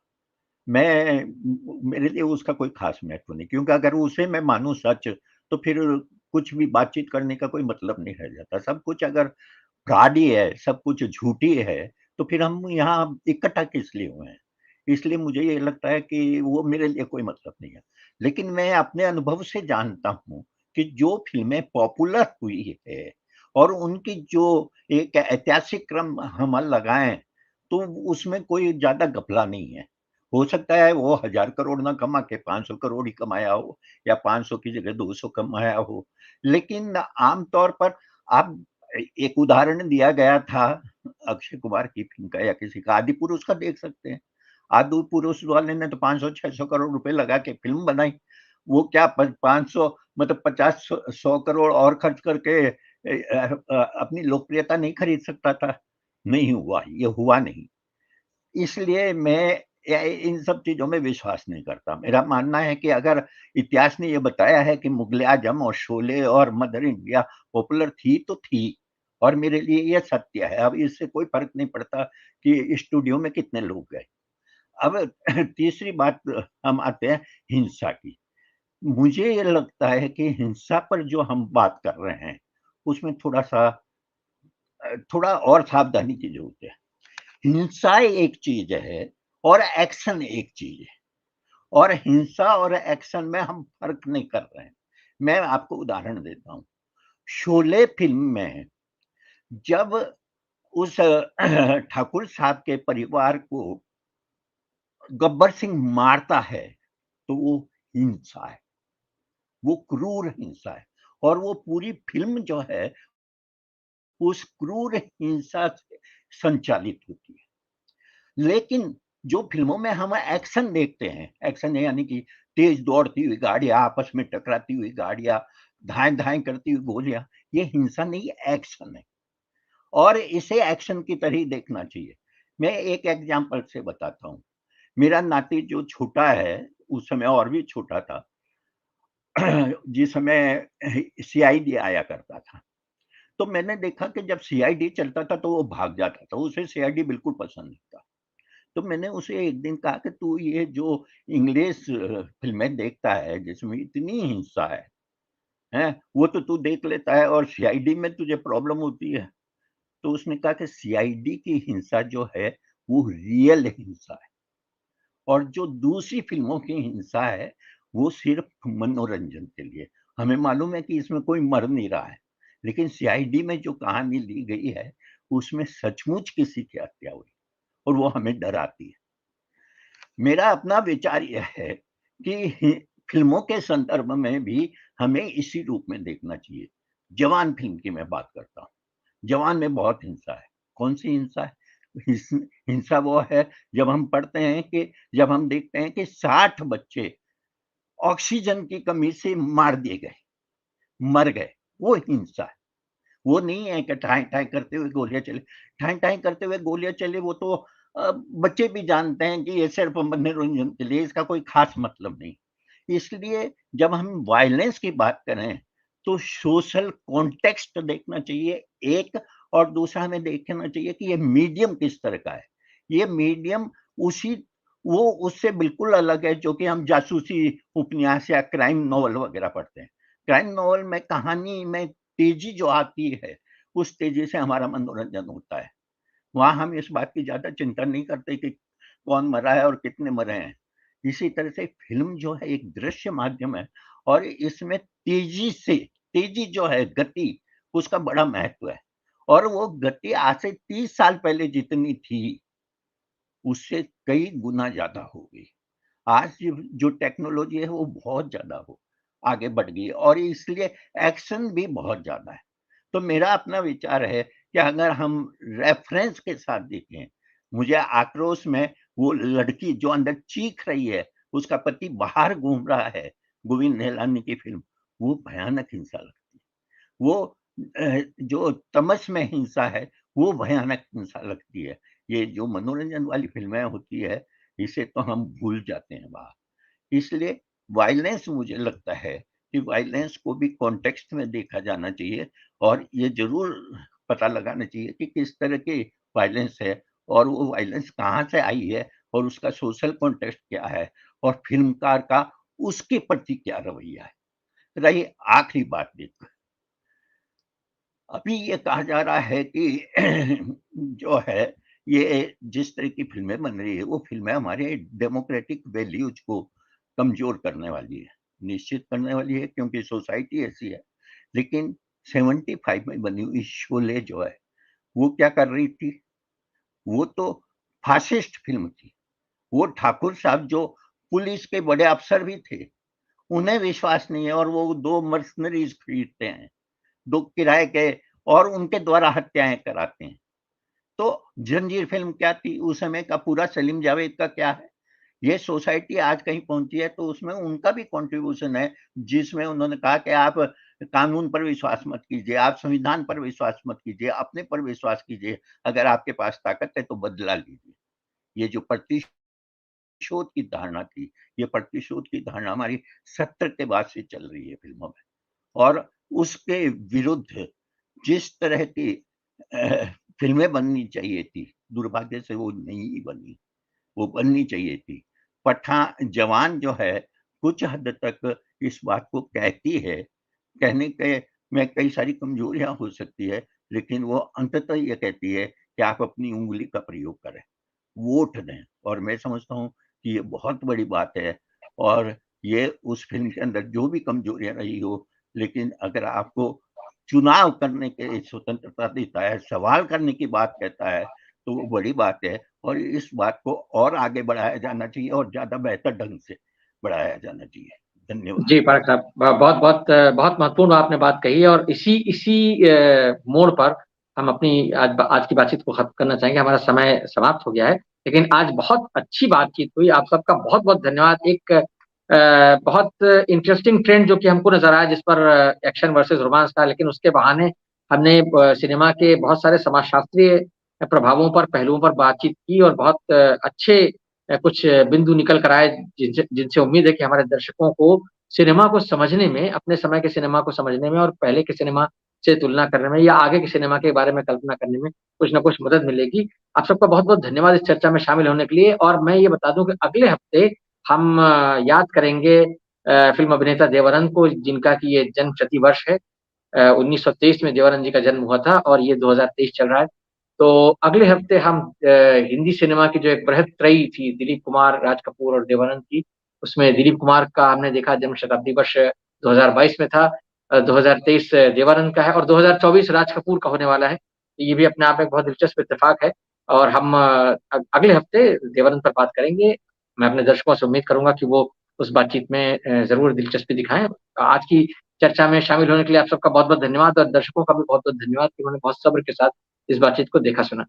मेरे लिए उसका कोई खास महत्व नहीं, क्योंकि अगर उसे मैं मानूं सच, तो फिर कुछ भी बातचीत करने का कोई मतलब नहीं रह जाता। सब कुछ अगर फ्रॉड ही है, सब कुछ झूठी है, तो फिर हम यहाँ इकट्ठा किस लिए हुए हैं? इसलिए मुझे ये लगता है कि वो मेरे लिए कोई मतलब नहीं है। लेकिन मैं अपने अनुभव से जानता हूँ कि जो फिल्में पॉपुलर हुई है और उनकी जो एक ऐतिहासिक क्रम हम लगाएं, तो उसमें कोई ज्यादा घपला नहीं है। हो सकता है वो 1000 करोड़ ना कमा के 500 करोड़ ही कमाया हो, या 500 की जगह 200 कमाया हो, लेकिन आमतौर पर आप, एक उदाहरण दिया गया था अक्षय कुमार की फिल्म का या किसी का, आदि पुरुष का देख सकते हैं। आदि पुरुष वाले ने तो 500-600 करोड़ रुपए लगा के फिल्म बनाई। वो क्या 500 मतलब 50-100 करोड़ और खर्च करके अपनी लोकप्रियता नहीं खरीद सकता था? नहीं हुआ, ये हुआ नहीं। इसलिए मैं इन सब चीजों में विश्वास नहीं करता। मेरा मानना है कि अगर इतिहास ने ये बताया है कि मुगले आजम और शोले और मदर इंडिया पॉपुलर थी तो थी, और मेरे लिए ये सत्य है। अब इससे कोई फर्क नहीं पड़ता कि स्टूडियो में कितने लोग गए। अब तीसरी बात हम आते हैं हिंसा की। मुझे ये लगता है कि हिंसा पर जो हम बात कर रहे हैं उसमें थोड़ा और सावधानी की जरूरत है। हिंसा एक चीज है और एक्शन एक चीज है, और हिंसा और एक्शन में हम फर्क नहीं कर रहे हैं। मैं आपको उदाहरण देता हूं। शोले फिल्म में जब उस ठाकुर साहब के परिवार को गब्बर सिंह मारता है तो वो हिंसा है, वो क्रूर हिंसा है, और वो पूरी फिल्म जो है उस क्रूर हिंसा से संचालित होती है। लेकिन जो फिल्मों में हम एक्शन देखते हैं, एक्शन यानी कि तेज दौड़ती हुई गाड़ियां, आपस में टकराती हुई गाड़ियां, धाएं धाएं करती हुई गोलियां, ये हिंसा नहीं, एक्शन है, और इसे एक्शन की तरह ही देखना चाहिए। मैं एक एग्जांपल से बताता हूँ। मेरा नाती जो छोटा है, उस समय और भी छोटा था, जिस समय सीआईडी आया करता था, तो मैंने देखा कि जब सीआईडी चलता था तो वो भाग जाता था, उसे सीआईडी बिल्कुल पसंद नहीं था। तो मैंने उसे एक दिन कहा कि तू ये जो इंग्लिश फिल्में देखता है जिसमें इतनी हिंसा है, वो तो तू देख लेता है और सीआईडी में तुझे प्रॉब्लम होती है। तो उसने कहा कि सीआईडी की हिंसा जो है वो रियल हिंसा है, और जो दूसरी फिल्मों की हिंसा है वो सिर्फ मनोरंजन के लिए। हमें मालूम है कि इसमें कोई मर नहीं रहा है, लेकिन सीआईडी में जो कहानी ली गई है उसमें सचमुच किसी की हत्या हुई और वो हमें डराती है। मेरा अपना विचार यह है कि फिल्मों के संदर्भ में भी हमें इसी रूप में देखना चाहिए। जवान फिल्म की मैं बात करता हूँ। जवान में बहुत हिंसा है। कौन सी हिंसा है? हिंसा वो है जब हम पढ़ते हैं कि जब हम देखते हैं कि 60 बच्चे ऑक्सीजन की कमी से मार दिए गए, मर गए, वो हिंसा है। वो नहीं है कि ठाई ठाई करते हुए गोलियां चले। ठाई ठाई करते हुए गोलियां चले वो तो बच्चे भी जानते हैं कि ये सिर्फ मनोरंजन के लिए, इसका कोई खास मतलब नहीं। इसलिए जब हम वायलेंस की बात करें तो सोशल कॉन्टेक्स्ट देखना चाहिए एक, और दूसरा हमें देखना चाहिए कि ये मीडियम किस तरह का है। ये मीडियम वो उससे बिल्कुल अलग है जो कि हम जासूसी उपन्यास या क्राइम नॉवल वगैरह पढ़ते हैं। क्राइम नॉवल में कहानी में तेजी जो आती है, उस तेजी से हमारा मनोरंजन होता है। वहां हम इस बात की ज्यादा चिंता नहीं करते कि कौन मरा है और कितने मरे हैं। इसी तरह से फिल्म जो है एक दृश्य माध्यम है, और इसमें तेजी जो है, गति, उसका बड़ा महत्व है। और वो गति आज से 30 साल पहले जितनी थी उससे कई गुना ज्यादा हो गई। आज जो टेक्नोलॉजी है वो बहुत ज्यादा आगे बढ़ गई, और इसलिए एक्शन भी बहुत ज्यादा है। तो मेरा अपना विचार है कि अगर हम रेफरेंस के साथ देखें, मुझे आक्रोश में वो लड़की जो अंदर चीख रही है, उसका पति बाहर घूम रहा है, गोविंद निहलानी की फिल्म, वो भयानक हिंसा लगती है। वो जो तमस में हिंसा है वो भयानक हिंसा लगती है। ये जो मनोरंजन वाली फिल्में होती है, इसे तो हम भूल जाते हैं बाहर। इसलिए वायलेंस, मुझे लगता है कि वायलेंस को भी कॉन्टेक्स्ट में देखा जाना चाहिए, और ये जरूर पता लगाना चाहिए कि किस तरह की वायलेंस है, और वो वायलेंस कहाँ से आई है, और उसका सोशल कॉन्टेक्स्ट क्या है, और फिल्मकार का उसके प्रति क्या रवैया है। रही आखिरी बात, देखो अभी ये कहा जा रहा है कि जो है ये जिस तरह की फिल्में बन रही है, वो फिल्में हमारे डेमोक्रेटिक वैल्यूज को कमजोर करने वाली है। निश्चित करने वाली है, क्योंकि सोसाइटी ऐसी है। लेकिन 75 में बनी हुई शोले जो है, वो क्या कर रही थी? वो तो फासिस्ट फिल्म थी। वो ठाकुर साहब जो पुलिस के बड़े अफसर भी थे, उन्हें विश्वास नहीं है, और वो 2 मर्सनरीज खरीदते हैं, 2 किराए के, और उनके द्वारा हत्याएं कराते हैं। तो जंजीर फिल्म क्या थी? उस समय का पूरा सलीम जावेद का क्या है? ये सोसाइटी आज कहीं पहुंची है तो उसमें उनका भी कंट्रीब्यूशन है, जिसमें उन्होंने कहा कि आप कानून पर विश्वास मत कीजिए, आप संविधान पर विश्वास मत कीजिए, अपने पर विश्वास कीजिए, अगर आपके पास ताकत है तो बदला लीजिए। ये जो प्रतिशोध की धारणा थी, ये प्रतिशोध की धारणा हमारी 70 के बाद से चल रही है फिल्मों में, और उसके विरुद्ध जिस तरह की फिल्में बननी चाहिए थी, दुर्भाग्य से वो नहीं बनी, वो बननी चाहिए थी। जवान जो है कुछ हद तक इस बात को कहती है, कहने के में कई सारी कमजोरियां हो सकती है, लेकिन वो अंततः ये कहती है कि आप अपनी उंगली का प्रयोग करें, वोट दें, और मैं समझता हूँ कि ये बहुत बड़ी बात है। और ये उस फिल्म के अंदर जो भी कमजोरियां रही हो, लेकिन अगर आपको चुनाव करने के स्वतंत्रता देता है, सवाल करने की बात कहता है, तो वो बड़ी बात है, और इस बात को और आगे बढ़ाया जाना चाहिए और ज्यादा बेहतर ढंग से बढ़ाया जाना चाहिए। धन्यवाद। जी पारक साहब, बहुत बहुत बहुत महत्वपूर्ण आपने बात कही है, और इसी मोड़ पर हम अपनी आज की बातचीत को खत्म करना चाहेंगे। हमारा समय समाप्त हो गया है, लेकिन आज बहुत अच्छी बातचीत हुई। आप सबका बहुत बहुत धन्यवाद। एक बहुत इंटरेस्टिंग ट्रेंड जो कि हमको नजर आया, जिस पर एक्शन वर्सेस रोमांस था, लेकिन उसके बहाने हमने सिनेमा के बहुत सारे समाजशास्त्रीय प्रभावों पर, पहलुओं पर बातचीत की, और बहुत अच्छे कुछ बिंदु निकल कर आए, जिनसे उम्मीद है कि हमारे दर्शकों को सिनेमा को समझने में, अपने समय के सिनेमा को समझने में, और पहले के सिनेमा से तुलना करने में, या आगे के सिनेमा के बारे में कल्पना करने में कुछ न कुछ मदद मिलेगी। आप सबका बहुत बहुत धन्यवाद इस चर्चा में शामिल होने के लिए। और मैं ये बता दूं कि अगले हफ्ते हम याद करेंगे फिल्म अभिनेता देवानंद को, जिनका की ये जन्म शती वर्ष है। 1923 में देवानंद जी का जन्म हुआ था, और ये 2023 चल रहा है। तो अगले हफ्ते हम हिंदी सिनेमा की जो एक बृहद त्रयी थी, दिलीप कुमार, राज कपूर और देवानंद की, उसमें दिलीप कुमार का हमने देखा जन्म शताब्दी वर्ष 2022 में था, 2023 देवानंद का है, और 2024 राज कपूर का होने वाला है। ये भी अपने आप में बहुत दिलचस्प इत्तेफाक है, और हम अगले हफ्ते देवानंद पर बात करेंगे। मैं अपने दर्शकों से उम्मीद करूंगा कि वो उस बातचीत में जरूर दिलचस्पी दिखाएं। आज की चर्चा में शामिल होने के लिए आप सबका बहुत बहुत धन्यवाद, और दर्शकों का भी बहुत बहुत धन्यवाद कि उन्होंने बहुत सब्र के साथ इस बातचीत को देखा सुना।